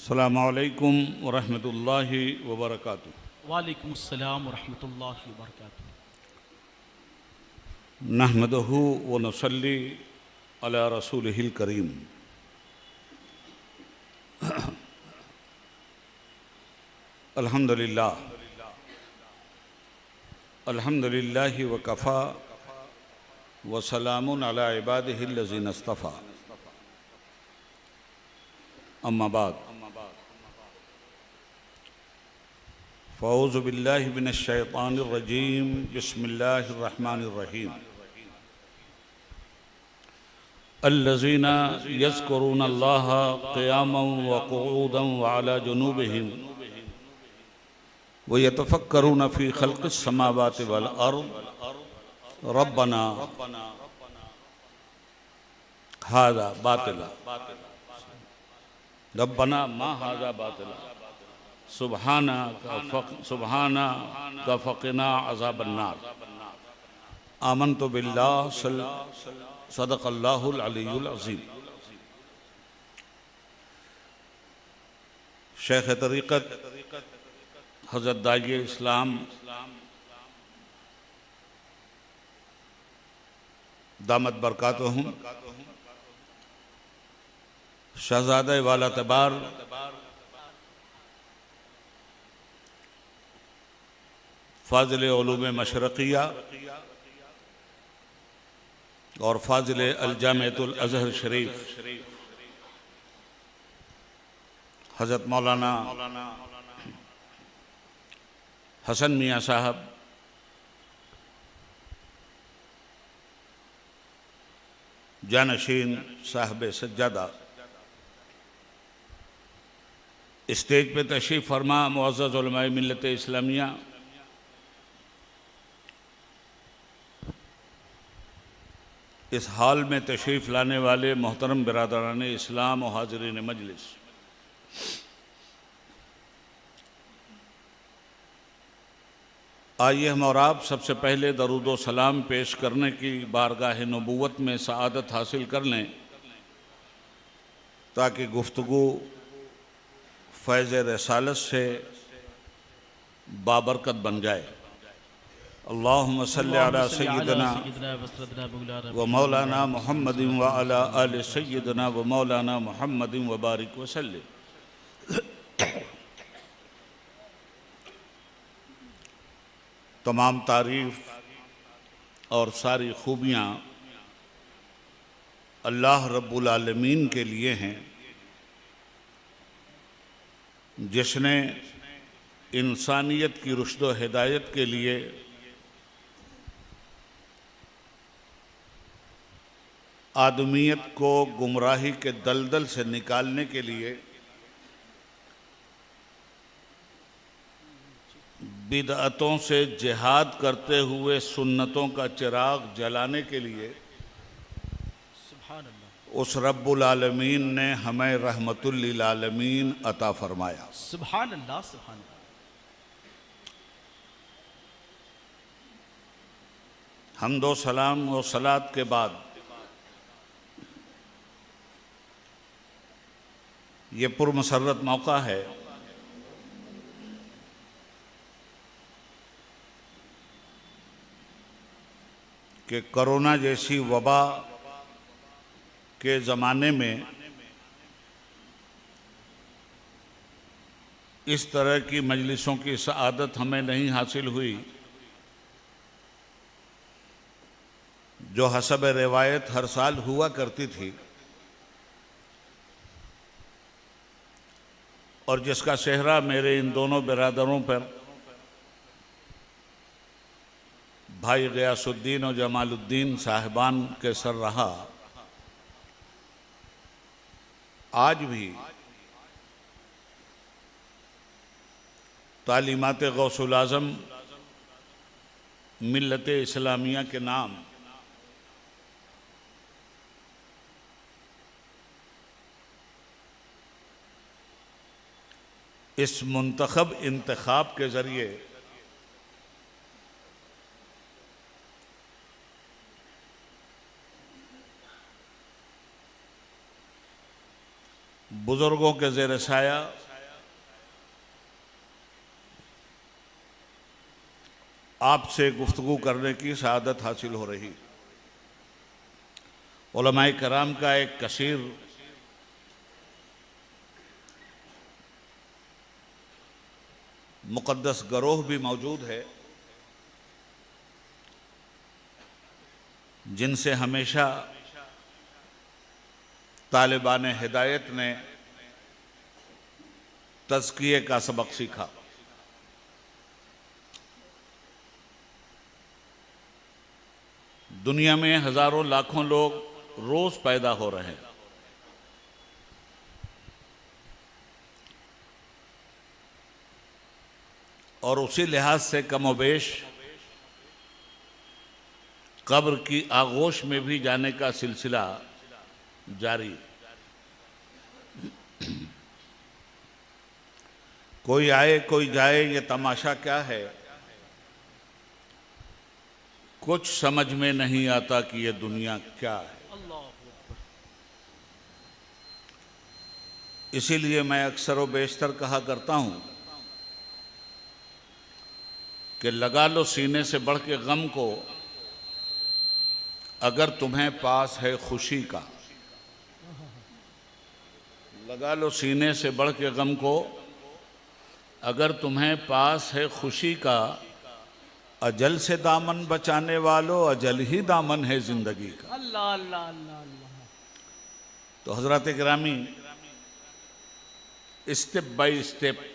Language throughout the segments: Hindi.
अस्सलामु अलैकुम वरहमतुल्लाहि वबरकातुहू। वालेकुम अस्सलाम वरहमतुल्लाहि वबरकातुहू। नहमदुहु व नसल्ली अला रसूलिहिल करीम। अल्हम्दुलिल्लाह अल्हम्दुलिल्लाहि व कफ़ा व सलामुन अला इबादिहिल लज़ीना इस्तफ़ा। अम्मा बाद फ़अऊज़ु बिल्लाहि मिनश शैतानिर रजीम। बिस्मिल्लाहिर रहमानिर रहीम। अल्लज़ीना यज़्कुरूनल्लाह क़ियामन व क़ुऊदन व अला जुनूबिहिम व यतफ़क्करून फ़ी ख़ल्क़िस समावाति वल अर्ज़ रब्बना हाज़ा बातिला रब्बना मा हाज़ा बातिला सुब्हाना का फ़क़िना अज़ाबन्नार। आमन्तु बिल्लाह सदक़ल्लाहुल अलीयुल अज़ीम। शेख तरीक़त हज़रत दाई इस्लाम दामत बरकातुहुम शहज़ादा वाला तबार फ़ाज़िल उलूम मशरक़िया और फ़ाज़िल अल-जामिअतुल अज़हर शरीफ हज़रत मौलाना हसन मियाँ साहब, जानशीन साहब सज्जादा, स्टेज पे तशरीफ़ फरमा मुअज़्ज़ज़ उलमाए मिल्लत इस्लामिया, इस हाल में तशरीफ़ लाने वाले मोहतरम बिरादरान इस्लाम और हाज़रीन मजलिस, आइए हम और आप सबसे पहले दरूद व सलाम पेश करने की बारगाह नबूवत में सआदत हासिल कर लें ताकि गुफ्तगू फैज़ रसालत से बाबरकत बन जाए। अल्लाहुम्मा सल्लि अला सय्यिदना व मौलाना मुहम्मदिन व अला आलि सय्यिदना व मौलाना मुहम्मदिन व बारिक व सल्लिम। तमाम तारीफ़ और सारी खूबियाँ अल्लाह रब्बुल आलमीन के लिए हैं, जिसने इंसानियत की रुश्द व हिदायत के लिए आदमियत को गुमराही के दलदल से निकालने के लिए बिदअतों से जिहाद करते हुए सुन्नतों का चिराग जलाने के लिए उस रब्बुल आलमीन ने हमें रहमतुल लिल आलमीन अता फरमाया। सुभान अल्लाह सुभान अल्लाह। हम्दो सलाम और सलात के बाद ये पुरमसरत मौका है कि कोरोना जैसी वबा के ज़माने में इस तरह की मजलिसों की सआदत हमें नहीं हासिल हुई जो हसब रिवायत हर साल हुआ करती थी और जिसका सेहरा मेरे इन दोनों बिरादरों पर भाई ग़ियासुद्दीन और जमालुद्दीन साहिबान के सर रहा। आज भी तालीमात गौसुल आज़म मिल्लत इस्लामिया के नाम इस मुंतखब इंतखाब के ज़रिए बुजुर्गों के ज़ेर साया आपसे गुफ्तगू करने की सआदत हासिल हो रही। उलमाए कराम का एक कसीर मुक़द्दस गरोह भी मौजूद है, जिनसे हमेशा तालिबान हिदायत ने तज़किये का सबक सीखा। दुनिया में हज़ारों लाखों लोग रोज़ पैदा हो रहे हैं, और उसी लिहाज से कमोबेश कब्र की आगोश में भी जाने का सिलसिला जारी। कोई आए कोई जाए, ये तमाशा क्या है, कुछ समझ में नहीं आता कि ये दुनिया क्या है। इसीलिए मैं अक्सर व बेशतर कहा करता हूँ कि लगा लो सीने से बढ़ के गम को, अगर तुम्हें पास है खुशी का। लगा लो सीने से बढ़ के गम को, अगर तुम्हें पास है खुशी का। अजल से दामन बचाने वालों, अजल ही दामन है जिंदगी का। अल्लाह अल्लाह अल्लाह अल्लाह। तो हजरत गिरामी, स्टेप बाय स्टेप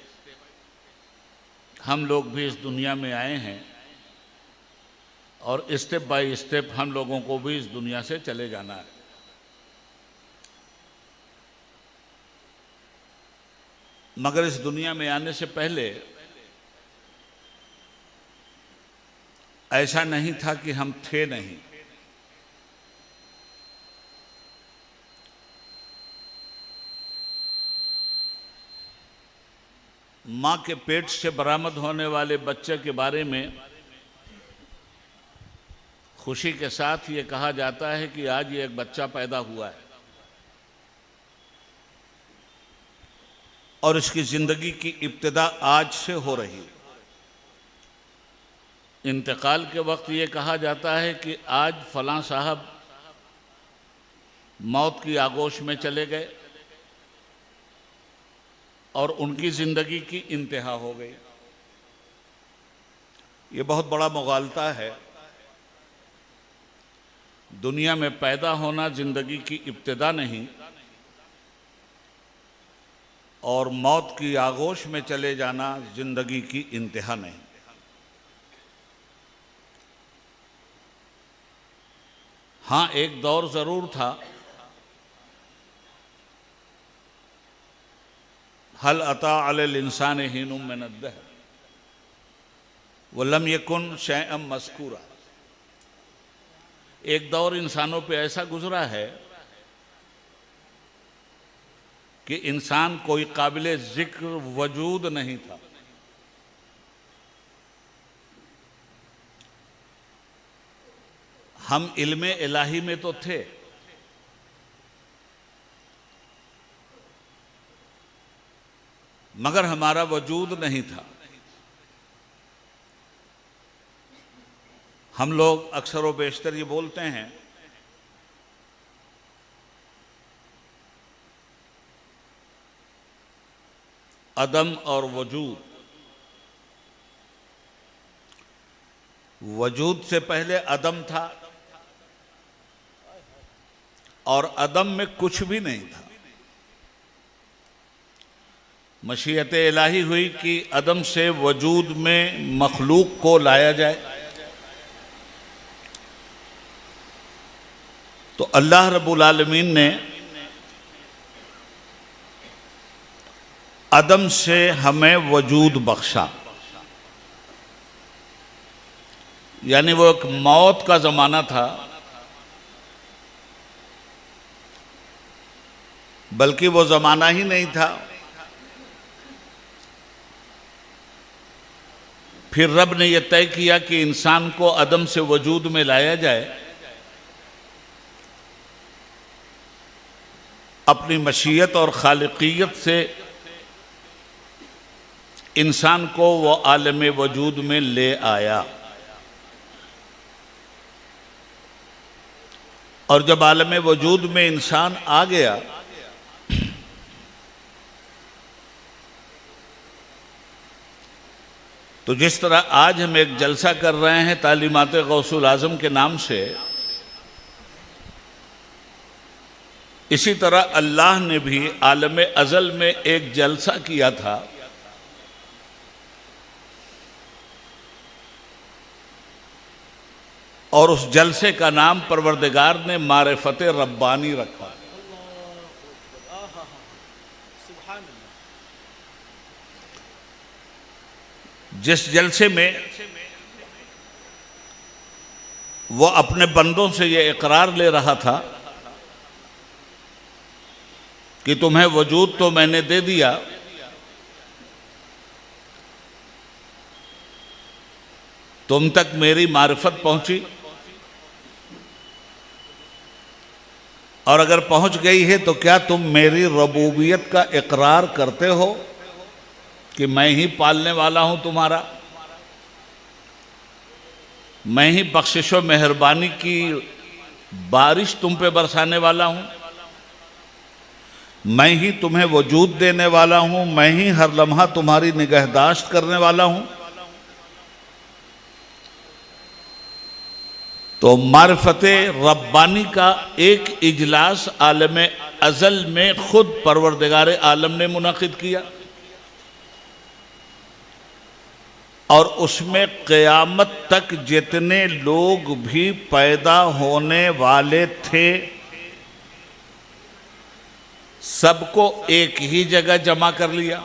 हम लोग भी इस दुनिया में आए हैं, और स्टेप बाय स्टेप हम लोगों को भी इस दुनिया से चले जाना है। मगर इस दुनिया में आने से पहले ऐसा नहीं था कि हम थे नहीं। मां के पेट से बरामद होने वाले बच्चे के बारे में खुशी के साथ ये कहा जाता है कि आज ये एक बच्चा पैदा हुआ है, और इसकी जिंदगी की इब्तिदा आज से हो रही है। इंतकाल के वक्त ये कहा जाता है कि आज फलां साहब मौत की आगोश में चले गए और उनकी जिंदगी की इंतहा हो गई। ये बहुत बड़ा मुगालता है। दुनिया में पैदा होना जिंदगी की इब्तिदा नहीं, और मौत की आगोश में चले जाना जिंदगी की इंतहा नहीं। हाँ, एक दौर जरूर था, हल अता अलल इंसान हीनुम मिन अद्दहर वलम यकुन शैअम मज़कूरा। एक दौर इंसानों पे ऐसा गुजरा है कि इंसान कोई काबिले जिक्र वजूद नहीं था। हम इल्मे इलाही में तो थे, मगर हमारा वजूद नहीं था। हम लोग अक्सर व बेशतर ये बोलते हैं अदम और वजूद। वजूद से पहले अदम था, और अदम में कुछ भी नहीं था। मशीयत इलाही हुई कि अदम से वजूद में मखलूक को लाया जाए, तो अल्लाह रब्बुल आलमीन ने अदम से हमें वजूद बख्शा। यानी वो एक मौत का ज़माना था, बल्कि वो ज़माना ही नहीं था। फिर रब ने यह तय किया कि इंसान को अदम से वजूद में लाया जाए। अपनी मशीयत और खालिकियत से इंसान को वो आलम वजूद में ले आया। और जब आलम वजूद में इंसान आ गया तो जिस तरह आज हम एक जलसा कर रहे हैं तालीमात गौसुल आज़म के नाम से, इसी तरह अल्लाह ने भी आलम अज़ल में एक जलसा किया था और उस जलसे का नाम परवरदिगार ने मारिफत रब्बानी रखा। जिस जलसे में वो अपने बंदों से ये इकरार ले रहा था कि तुम्हें वजूद तो मैंने दे दिया, तुम तक मेरी मारिफत पहुंची, और अगर पहुंच गई है तो क्या तुम मेरी रबूबियत का इकरार करते हो कि मैं ही पालने वाला हूं तुम्हारा, मैं ही बख्शिश व मेहरबानी की बारिश तुम पे बरसाने वाला हूं, मैं ही तुम्हें वजूद देने वाला हूं, मैं ही हर लम्हा तुम्हारी निगहदाश्त करने वाला हूं। तो मारिफत रब्बानी का एक इजलास आलम अज़ल में खुद परवरदिगार आलम ने मुनाकिद किया और उसमें क़यामत तक जितने लोग भी पैदा होने वाले थे सबको एक ही जगह जमा कर लिया।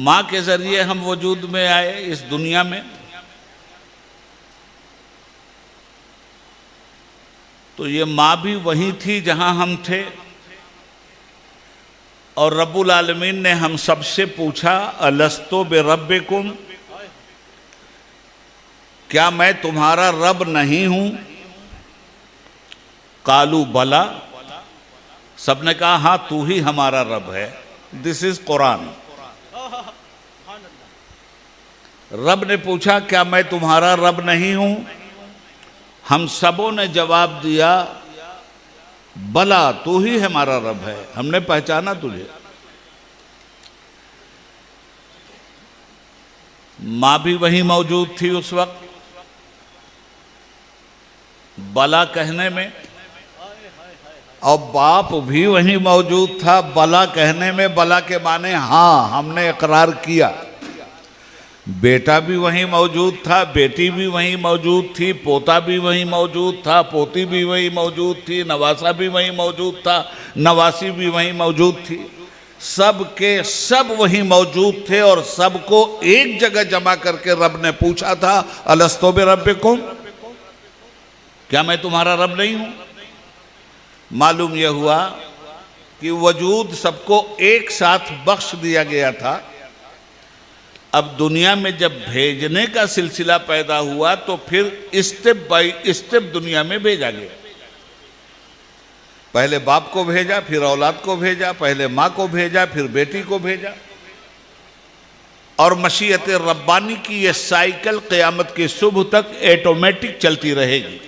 माँ के जरिए हम वजूद में आए इस दुनिया में, तो ये माँ भी वही थी जहां हम थे और रब्बुल आलमीन ने हम सबसे पूछा अलस्तो बिरब्बिकुम, क्या मैं तुम्हारा रब नहीं हूं? कालू बला, सबने कहा हाँ तू ही हमारा रब है। This is Quran. रब ने पूछा क्या मैं तुम्हारा रब नहीं हूं? हम सबों ने जवाब दिया बला तू ही हमारा रब है, हमने पहचाना तुझे। मां भी वहीं मौजूद थी उस वक्त बला कहने में, और बाप भी वहीं मौजूद था बला कहने में। बला के माने हाँ हमने इकरार किया। बेटा भी वहीं मौजूद था, बेटी भी वहीं मौजूद थी, पोता भी वहीं मौजूद था, पोती भी वहीं मौजूद थी, नवासा भी वहीं मौजूद था, नवासी भी वहीं मौजूद थी। सब के सब वहीं मौजूद थे और सबको एक जगह जमा करके रब ने पूछा था अलस्तो बिरब्बिकुम, क्या मैं तुम्हारा रब नहीं हूं? मालूम यह हुआ कि वजूद सबको एक साथ बख्श दिया गया था। अब दुनिया में जब भेजने का सिलसिला पैदा हुआ तो फिर स्टेप बाय स्टेप दुनिया में भेजा गया। पहले बाप को भेजा, फिर औलाद को भेजा, पहले माँ को भेजा, फिर बेटी को भेजा, और मशीयत रब्बानी की यह साइकिल क़यामत की सुबह तक ऑटोमेटिक चलती रहेगी।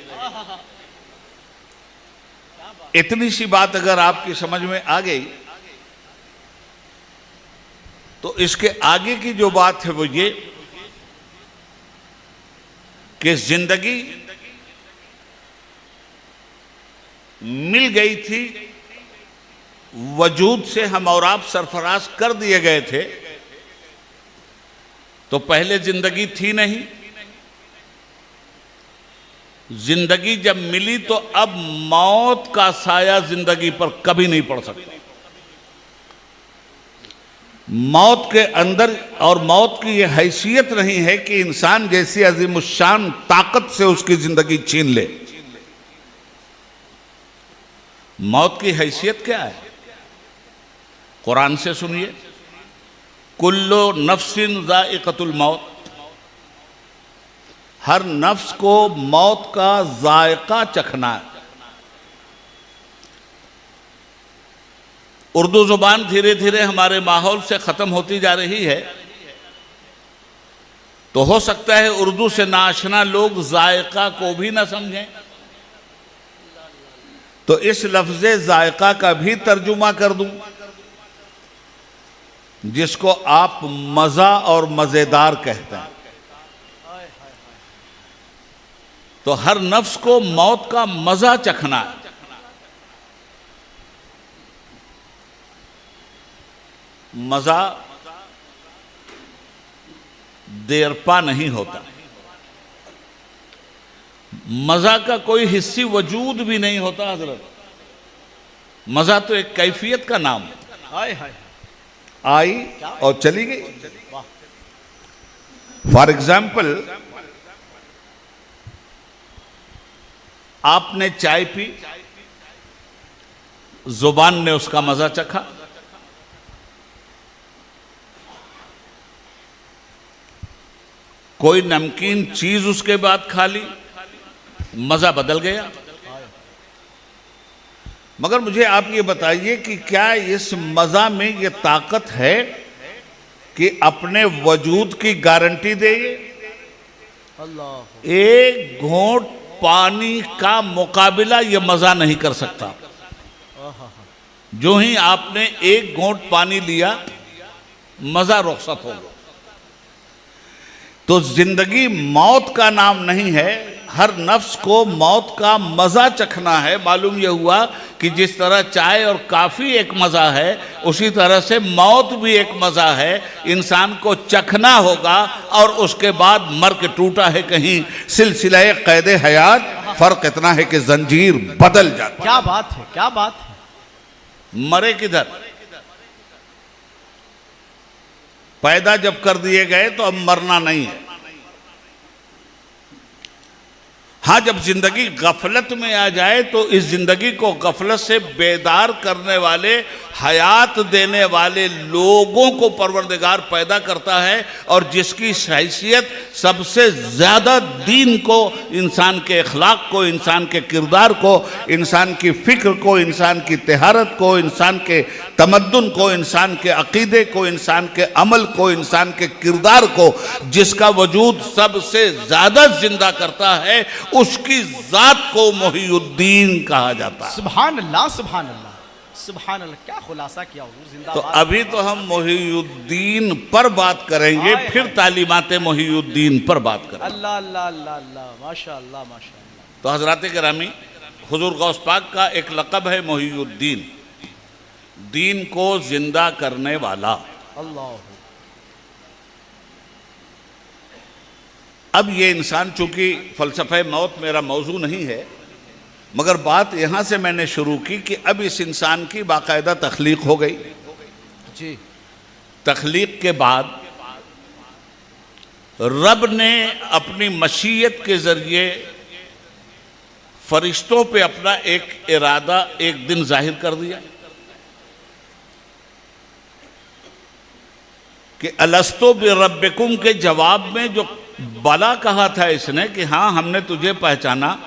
इतनी सी बात अगर आपकी समझ में आ गई तो इसके आगे की जो बात है वो ये कि जिंदगी मिल गई थी, वजूद से हम और आप सरफराज कर दिए गए थे, तो पहले जिंदगी थी नहीं। जिंदगी जब मिली तो अब मौत का साया जिंदगी पर कभी नहीं पड़ सकता। मौत के अंदर और मौत की यह हैसियत नहीं है कि इंसान जैसी अजीमुशान ताकत से उसकी जिंदगी छीन ले। मौत की हैसियत क्या है? कुरान से सुनिए, कुल्लु नफ्सिन ज़ाइक़तुल मौत, हर नफ्स को मौत का जायका चखना है। उर्दू जुबान धीरे धीरे हमारे माहौल से खत्म होती जा रही है, तो हो सकता है उर्दू से नाआशना लोग जायका को भी ना समझें, तो इस लफ्ज़े जायका का भी तर्जुमा कर दूं, जिसको आप मज़ा और मज़ेदार कहते हैं। तो हर नफ्स को मौत का मज़ा चखना है। मज़ा देरपा नहीं होता, मज़ा का कोई हिस्सी वजूद भी नहीं होता हजरत। मज़ा तो एक कैफियत का नाम है, हाय हाय आई और चली गई। फॉर एग्जाम्पल, आपने चाय पी, जुबान ने उसका मजा चखा, कोई नमकीन चीज उसके बाद खा ली, मजा बदल गया। मगर मुझे आप ये बताइए कि क्या इस मजा में ये ताकत है कि अपने वजूद की गारंटी दे? अल्लाह, एक घूंट पानी का मुकाबला ये मजा नहीं कर सकता। जो ही आपने एक घूंट पानी लिया, मजा रुखसत हो गया। तो जिंदगी मौत का नाम नहीं है, हर नफ्स को मौत का मजा चखना है। मालूम यह हुआ कि जिस तरह चाय और काफी एक मजा है, उसी तरह से मौत भी एक मजा है। इंसान को चखना होगा और उसके बाद मर के टूटा है कहीं सिलसिला कैद हयात। फर्क इतना है कि जंजीर बदल जाती। क्या बात है, क्या बात है। मरे किधर? पैदा जब कर दिए गए तो अब मरना नहीं है। हाँ, जब जिंदगी गफलत में आ जाए तो इस जिंदगी को गफलत से बेदार करने वाले, हयात देने वाले लोगों को परवरदिगार पैदा करता है, और जिसकी हैसियत सबसे ज़्यादा दीन को, इंसान के अखलाक को, इंसान के किरदार को, इंसान की फ़िक्र को, इंसान की तहारत को, इंसान के तमद्दुन को, इंसान के अकीदे को, इंसान के अमल को, इंसान के किरदार को, जिसका वजूद सबसे ज़्यादा जिंदा करता है, उसकी ज़ात को मोहिउद्दीन कहा जाता है। सुभान अल्लाह, सुभान अल्लाह, सुभान अल्लाह। क्या खुलासा किया हुजूर, जिंदाबाद। तो अभी तो हम मोहिउद्दीन पर बात करेंगे, फिर तालीमाते मोहिउद्दीन पर बात करेंगे। अल्लाह अल्लाह अल्लाह अल्लाह, माशाअल्लाह माशाअल्लाह। तो हजरात गिरामी, हुजूर गौस पाक का एक लक़ब है मोहिउद्दीन, दीन को जिंदा करने वाला। अल्लाह। अब ये इंसान, चूंकि फ़लसफ़े मौत मेरा मौजू नहीं है, मगर बात यहाँ से मैंने शुरू की कि अब इस इंसान की बाकायदा तख्लीक हो गई जी। तख्लीक के बाद रब ने अपनी मशीयत के ज़रिए फरिश्तों पे अपना एक इरादा एक दिन जाहिर कर दिया कि अलस्तो बिरब्बिकुम के जवाब में जो बला कहा था इसने कि हाँ, हमने तुझे पहचाना,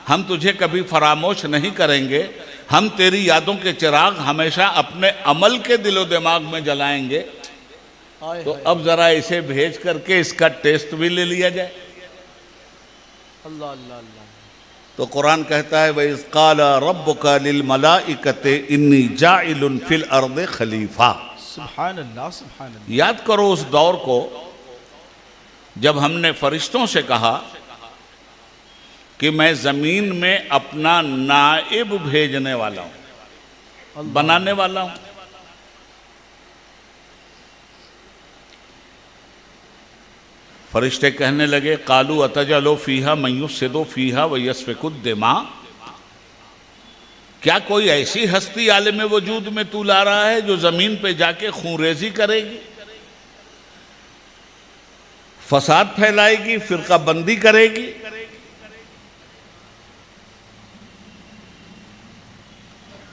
हम तुझे कभी फरामोश नहीं करेंगे, हम तेरी यादों के चिराग हमेशा अपने अमल के दिलो दिमाग में जलाएंगे। तो अब जरा इसे भेज करके इसका टेस्ट भी ले लिया जाए। अल्लाह अल्लाह अल्लाह। तो कुरान कहता है, वइज़ क़ाल रब्बुका लिल मलाइकति इन्नी जाइलुन फिल अर्दि खलीफा। सुभान अल्लाह, सुभान अल्लाह। याद करो उस दौर को जब हमने फरिश्तों से कहा कि मैं ज़मीन में अपना नाइब भेजने वाला हूँ, बनाने वाला हूँ। फरिश्ते कहने लगे, कालू अतजलो फ़ीहा मन युफ़्सिदु फ़ीहा व यस्फ़िकु दिमा। क्या कोई ऐसी हस्ती आलिम वजूद में तू ला रहा है जो ज़मीन पे जाके खूनरेज़ी करेगी, फसाद फैलाएगी, फिरका बंदी करेगी?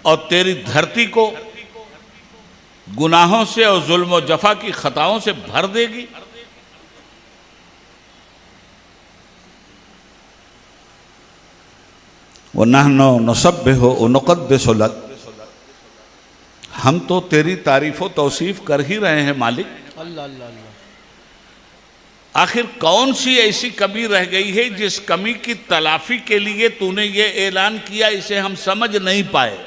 और तेरी धरती को गुनाहों से और जुल्म और जफा की खताओं से भर देगी? व नहनो नुसब्बिहु व नुक़द्दिसु लक, हम तो तेरी तारीफ़ व तौसीफ़ कर ही रहे हैं मालिक। अल्लाह अल्लाह अल्लाह। आखिर कौन सी ऐसी कमी रह गई है जिस कमी की तलाफी के लिए तूने ये ऐलान किया, इसे हम समझ नहीं पाए।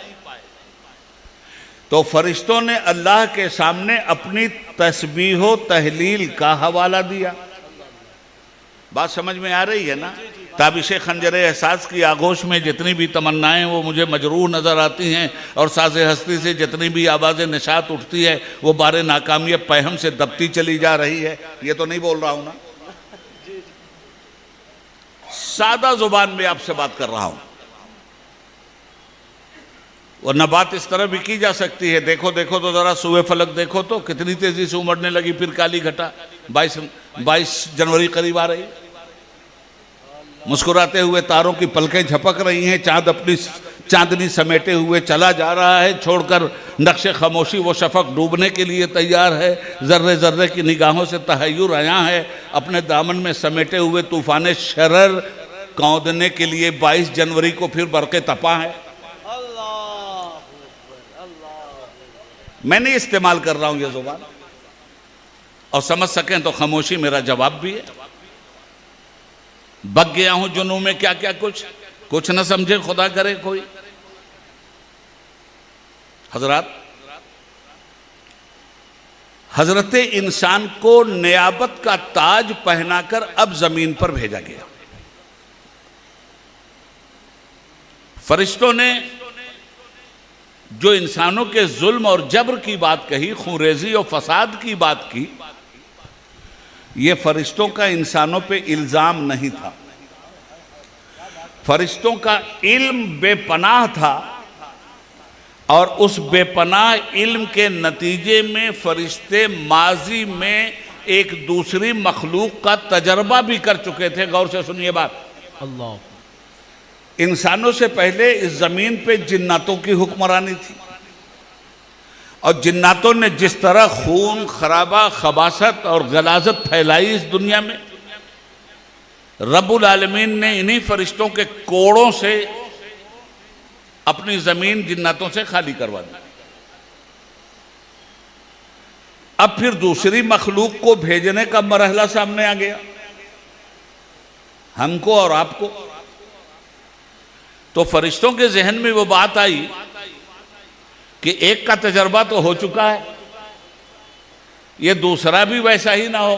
तो फरिश्तों ने अल्लाह के सामने अपनी तस्बीह व तहलील का हवाला दिया। बात समझ में आ रही है ना? ताबिश खंजर एहसास की आगोश में जितनी भी तमन्नाएं वो मुझे मजरूह नज़र आती हैं, और साज़े हस्ती से जितनी भी आवाज़ निशात उठती है वो बारे नाकामी पैहम से दबती चली जा रही है। ये तो नहीं बोल रहा हूँ ना, सादा जुबान में आपसे बात कर रहा हूँ। वरना बात इस तरह भी की जा सकती है, देखो देखो तो ज़रा सुबह फलक देखो तो कितनी तेज़ी से उमड़ने लगी, फिर काली घटा। 22 जनवरी करीब आ रही, मुस्कुराते हुए तारों की पलकें झपक रही हैं, चांद अपनी चांदनी समेटे हुए चला जा रहा है, छोड़कर नक्शे खामोशी वो शफक डूबने के लिए तैयार है। जर्रे जर्रे की निगाहों से तहय्युर आया है, अपने दामन में समेटे हुए तूफान शरर कौंधने के लिए 22 जनवरी को फिर बरक़े तपा है। मैं नहीं इस्तेमाल कर रहा हूं ये जुबान, और समझ सकें तो खामोशी मेरा जवाब भी है। बग गया हूं जुनून में क्या क्या कुछ न समझे खुदा करे कोई। हजरत इंसान को नियाबत का ताज पहनाकर अब जमीन पर भेजा गया। फरिश्तों ने जो इंसानों के जुल्म और जबर की बात कही, खूंरेजी और फसाद की बात की, ये फरिश्तों का इंसानों पे इल्जाम नहीं था। फरिश्तों का इल्म बेपनाह था, और उस बेपनाह इल्म के नतीजे में फरिश्ते माजी में एक दूसरी मखलूक का तजर्बा भी कर चुके थे। गौर से सुनिए बात। अल्लाह। इंसानों से पहले इस जमीन पे जिन्नातों की हुक्मरानी थी, और जिन्नातों ने जिस तरह खून खराबा, खबासत और गलाजत फैलाई इस दुनिया में, रब्बुल आलमीन ने इन्हीं फरिश्तों के कोड़ों से अपनी जमीन जिन्नातों से खाली करवा दी। अब फिर दूसरी मखलूक को भेजने का मरहला सामने आ गया, हमको और आपको। तो फरिश्तों के जहन में वो बात आई कि एक का तजर्बा तो हो चुका है, ये दूसरा भी वैसा ही ना हो।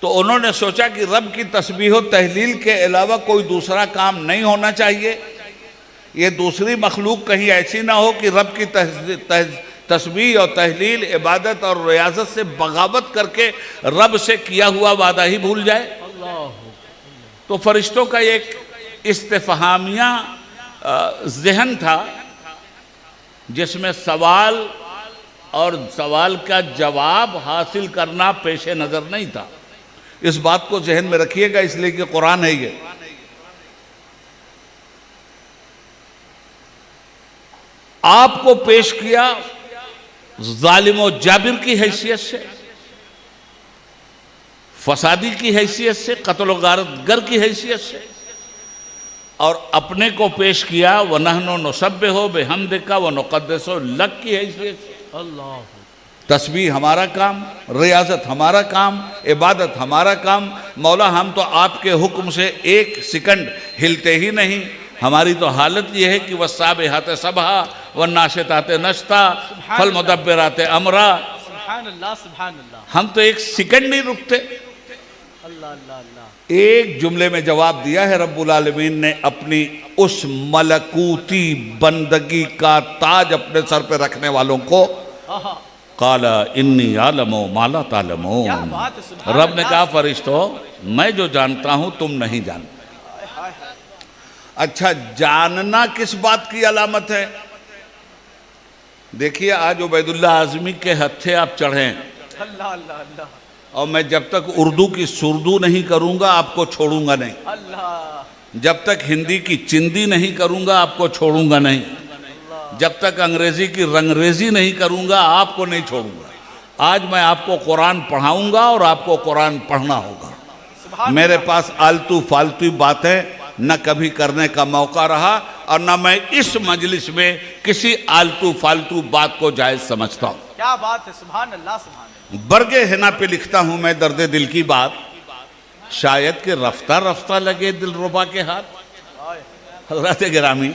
तो उन्होंने सोचा कि रब की तस्बीह व तहलील के अलावा कोई दूसरा काम नहीं होना चाहिए। ये दूसरी मखलूक कहीं ऐसी ना हो कि रब की तस्बीह और तहलील, इबादत और रियाजत से बगावत करके रब से किया हुआ वादा ही भूल जाए। तो फरिश्तों का एक इस्तिफ़हामिया ज़हन था, जिसमें सवाल और सवाल का जवाब हासिल करना पेशे नज़र नहीं था। इस बात को जहन में रखिएगा, इसलिए कि कुरान है ये। आपको पेश किया जालिम और जाबिर की हैसियत से, फसादी की हैसियत से, कत्ल गारतगर की हैसियत से, और अपने को पेश किया व नहनो नुसब्बिहु बिहम्दिका व नुक़द्दिसु लक की हैसियत से। अल्लाह। तस्बीह हमारा काम, रियाजत हमारा काम, इबादत हमारा काम। मौला, हम तो आपके हुक्म से एक सेकंड हिलते ही नहीं। हमारी तो हालत यह है कि वस्साबिहाते सबहा व नाशिताते नश्ता फल मुदब्बिराते अमरा। सुभान अल्लाह, सुभान अल्लाह। हम तो एक सेकंड नहीं रुकते। अल्लाह अल्लाह अल्लाह। एक जुमले में जवाब दिया है रब्बुल आलमीन ने, अपनी उस मलकूती बंदगी का ताज अपने सर पे रखने वालों को। काला इन्नी आलमो माला तालमो। रब ने कहा, फरिश्तों, मैं जो जानता हूं तुम नहीं जानते। अच्छा, जानना किस बात की अलामत है? देखिए, आज उबैदुल्लाह आज़मी के हत्थे आप चढ़े, अल्लाह अल्लाह अल्लाह, और मैं जब तक उर्दू की सुर्दू नहीं करूंगा आपको छोड़ूंगा नहीं। अल्लाह। जब तक हिंदी की चिंदी नहीं करूंगा आपको छोड़ूंगा नहीं। जब तक अंग्रेजी की रंगरेजी नहीं करूंगा आपको नहीं छोड़ूंगा। आज मैं आपको कुरान पढ़ाऊंगा और आपको कुरान पढ़ना होगा। मेरे पास आलतू फालतू बातें न कभी करने का मौका रहा और न मैं इस मजलिस में किसी आलतू फालतू बात को जायज समझता हूँ। क्या बात है, सुभान अल्लाह सुभान अल्लाह। बरगे हिना पे लिखता हूं मैं दर्द दिल की बात, शायद कि रफ्ता रफ्ता लगे दिलरुबा के हाथ। हज़रत गिरामी,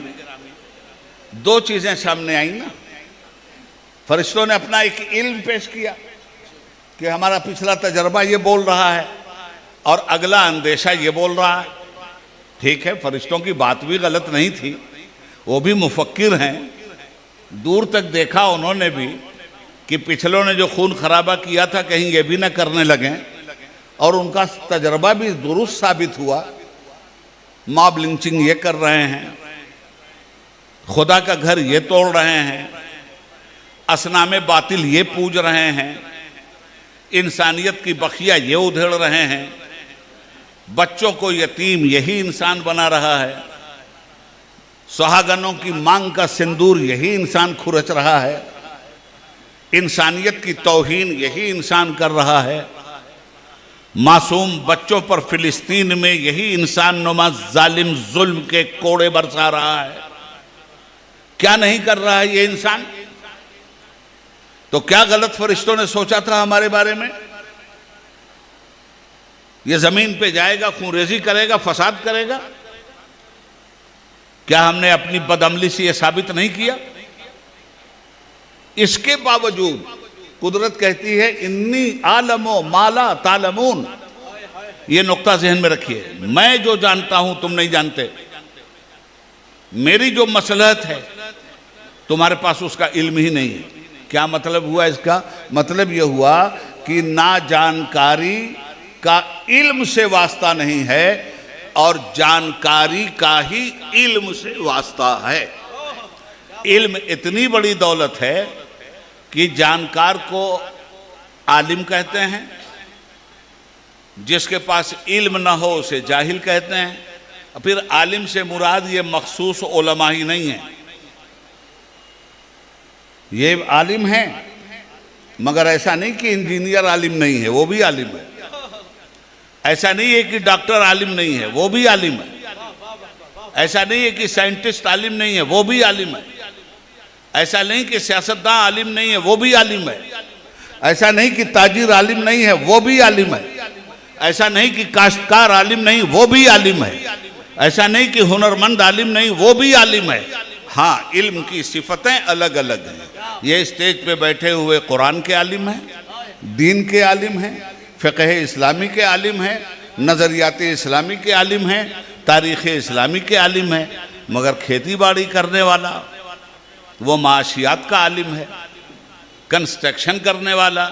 दो चीजें सामने आई ना। फरिश्तों ने अपना एक इल्म पेश किया कि हमारा पिछला तजर्बा ये बोल रहा है और अगला अंदेशा ये बोल रहा है। ठीक है, फरिश्तों की बात भी गलत नहीं थी, वो भी मुफक्किर हैं। दूर तक देखा उन्होंने भी कि पिछलों ने जो खून खराबा किया था कहीं ये भी न करने लगें, और उनका तजर्बा भी दुरुस्त साबित हुआ। मॉब लिंचिंग ये कर रहे हैं, खुदा का घर ये तोड़ रहे हैं, असनामे बातिल ये पूज रहे हैं, इंसानियत की बखिया ये उधेड़ रहे हैं, बच्चों को यतीम यही इंसान बना रहा है, सुहागनों की मांग का सिंदूर यही इंसान खुरच रहा है, इंसानियत की तौहीन यही इंसान कर रहा है, मासूम बच्चों पर फिलिस्तीन में यही इंसान नुमा जालिम जुल्म के कोड़े बरसा रहा है। क्या नहीं कर रहा है ये इंसान? तो क्या गलत फरिश्तों ने सोचा था हमारे बारे में? ये जमीन पे जाएगा, खूनरेजी करेगा, फसाद करेगा। क्या हमने अपनी बदअमली से यह साबित नहीं किया? इसके बावजूद कुदरत कहती है इन्नी आलमो माला तालमून। ये नुक्ता जहन में रखिए, मैं जो जानता हूं तुम नहीं जानते, मेरी जो मसलहत है तुम्हारे पास उसका इल्म ही नहीं है। क्या मतलब हुआ इसका? मतलब यह हुआ कि ना जानकारी का इल्म से वास्ता नहीं है और जानकारी का ही इल्म से वास्ता है। इल्म इतनी बड़ी दौलत है कि जानकार को आलिम कहते हैं, जिसके पास इल्म ना हो उसे जाहिल कहते हैं। फिर आलिम से मुराद ये मखसूस उलमा ही नहीं है, ये आलिम है, मगर ऐसा नहीं कि इंजीनियर आलिम नहीं है, वो भी आलिम है। ऐसा नहीं है कि डॉक्टर आलिम नहीं है, वो भी आलिम है। ऐसा नहीं है कि साइंटिस्ट आलिम नहीं है, वो भी आलिम है। ऐसा नहीं कि सियासतदान आलिम नहीं है, वो भी आलिम है। ऐसा नहीं कि ताजिर आलिम नहीं है, वो भी आलिम है। ऐसा नहीं कि काश्तकार आलिम नहीं, वो भी आलिम है। ऐसा नहीं कि हुनरमंद आलिम नहीं, वो भी आलिम है। हाँ, इल्म की सिफतें अलग अलग हैं। ये स्टेज पे बैठे हुए कुरान के आलिम हैं, दीन के आलिम हैं, फ़िक़्ह इस्लामी के आलिम हैं, नज़रियात इस्लामी के आलिम हैं, तारीख़ इस्लामी के आलिम हैं। मगर खेती बाड़ी करने वाला वो माशियात का आलिम है, कंस्ट्रक्शन करने वाला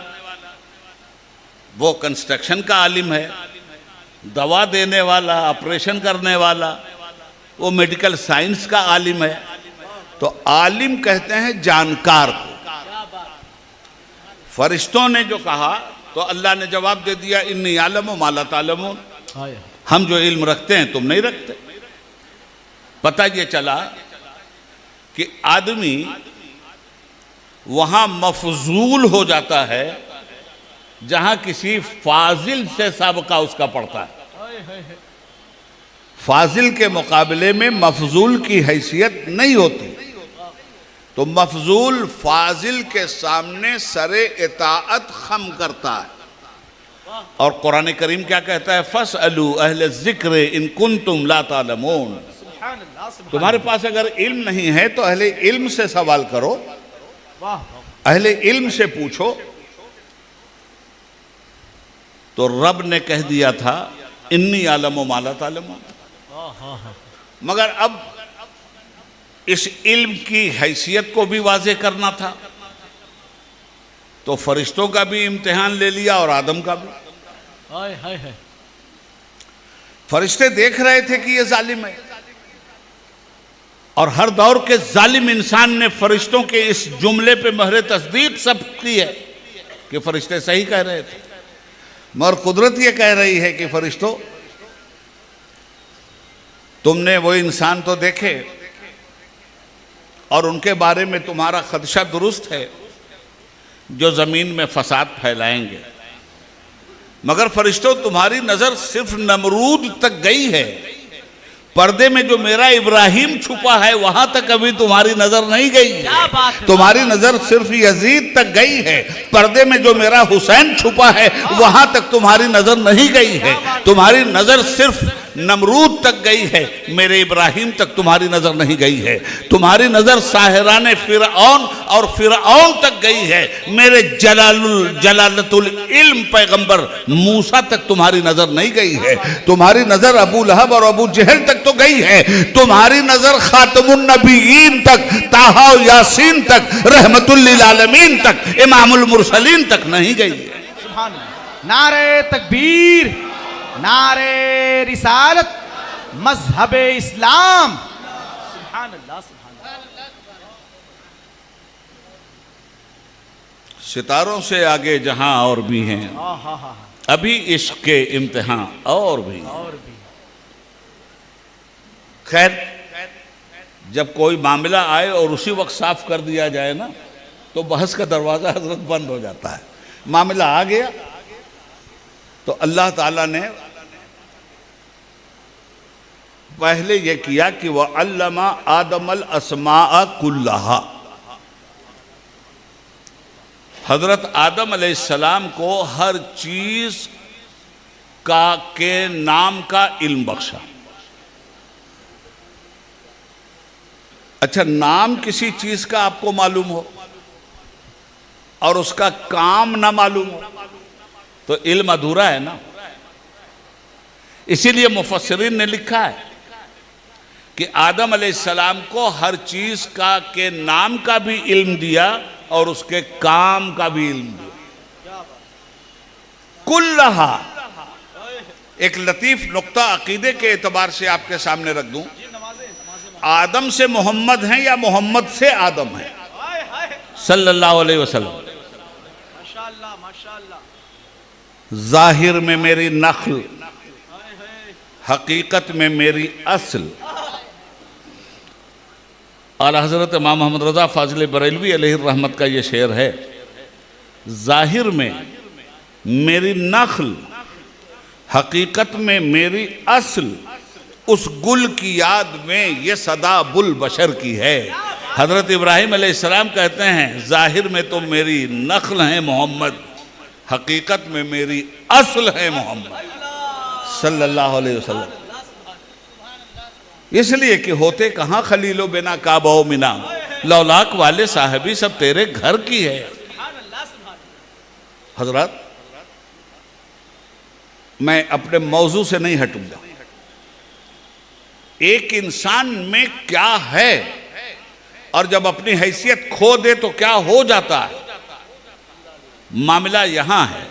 वो कंस्ट्रक्शन का आलिम है, दवा देने वाला, ऑपरेशन करने वाला वो मेडिकल साइंस का आलिम है। तो आलिम कहते हैं जानकार को। फरिश्तों ने जो कहा तो अल्लाह ने जवाब दे दिया इन्नी आलम माला तालमून, हम जो इल्म रखते हैं तुम नहीं रखते। पता ये चला कि आदमी वहां मफजूल हो जाता है जहां किसी फाजिल से सबका उसका पड़ता है। फाजिल के मुकाबले में मफजूल की हैसियत नहीं होती, तो मफजूल फाजिल के सामने सरे इताअत खम करता है। और कुरान करीम क्या कहता है? फसअलू अहले ज़िक्र इन कुंतुम ला तालमून। तुम्हारे पास अगर इल्म नहीं है तो अहले इल्म से सवाल करो, अहले इल्म से पूछो। तो रब ने कह दिया था इन्नी आलम माला तालमून। मगर अब इस इल्म की हैसियत को भी वाज़े करना था, तो फरिश्तों का भी इम्तिहान ले लिया और आदम का भी। फरिश्ते देख रहे थे कि ये जालिम है, और हर दौर के जालिम इंसान ने फरिश्तों के इस जुमले पे महरे तस्दीक सब की है कि फरिश्ते सही कह रहे थे। मगर कुदरत ये कह रही है कि फरिश्तों, तुमने वो इंसान तो देखे और उनके बारे में तुम्हारा खदशा दुरुस्त है जो ज़मीन में फसाद फैलाएंगे, मगर फरिश्तों तुम्हारी नजर सिर्फ नमरूद तक गई है, पर्दे में जो मेरा इब्राहिम छुपा है वहां तक अभी तुम्हारी नजर नहीं गई है। तुम्हारी नजर सिर्फ यजीद तक गई है, पर्दे में जो मेरा हुसैन छुपा है वहां तक तुम्हारी नजर नहीं गई है। तुम्हारी नजर सिर्फ नमरूद तक गई है, मेरे इब्राहिम तक तुम्हारी नजर नहीं गई है। तुम्हारी नजर साहिराने फिरऔन और फिरऔन तक गई है, मेरे जलालतुल इल्म पैगंबर मूसा तक तुम्हारी नजर नहीं गई है। तुम्हारी नजर अबू लहब और अबू जहल तक तो गई है, तुम्हारी नजर खातमुन नबीयीन तक, ताहा यासीन तक, रहमतुल लिल आलमीन तक, इमामुल मुरसलीन तक नहीं गई है। सुभान अल्लाह। नारे तकबीर, नारे रिसालत, मजहबे इस्लाम। सुभान अल्लाह, सुभान अल्लाह। सितारों से आगे जहां और भी हैं, अभी इश्क के इम्तिहान और भी। खैर, जब कोई मामला आए और उसी वक्त साफ कर दिया जाए ना, तो बहस का दरवाजा हजरत बंद हो जाता है। मामला आ गया तो अल्लाह ताला ने पहले यह किया कि वह अल्लमा आदमल अस्माअ कुल्लहा, हजरत आदम अलैहिस्सलाम को हर चीज के नाम का इल्म बख्शा। अच्छा, नाम किसी चीज का आपको मालूम हो और उसका काम ना मालूम हो तो इल्म अधूरा है ना। इसीलिए मुफस्सिरीन ने लिखा है कि आदम अलैहिस्सलाम को हर चीज के नाम का भी इल्म दिया और उसके काम का भी इल्म दिया। कुल्लहा, एक लतीफ नुक्ता अकीदे के एतबार से आपके सामने रख दूं, आदम से मोहम्मद हैं या मोहम्मद से आदम हैं सल्लल्लाहु अलैहि वसल्लम। माशाअल्लाह, माशाअल्लाह। जाहिर में मेरी नख्ल, हकीकत में मेरी असल। और हजरत इमाम मोहम्मद रजा फाजिल बरेलवी अलैहि रहमत का ये शेर है, जाहिर में मेरी नख्ल, हकीकत में मेरी असल, उस गुल की याद में ये सदा बुल बशर की है। हजरत इब्राहिम अलैहिस्सलाम कहते हैं, जाहिर में तो मेरी नख्ल है मोहम्मद, हकीकत में मेरी असल है मोहम्मद सल्लल्लाहु अलैहि वसल्लम। इसलिए कि होते कहाँ खलीलो बिना काबो मिना, लौलाक वाले साहबी सब तेरे घर की है। हजरत, मैं अपने मौजू से नहीं हटूंगा। एक इंसान में क्या है और जब अपनी हैसियत खो दे तो क्या हो जाता है, मामला यहां है।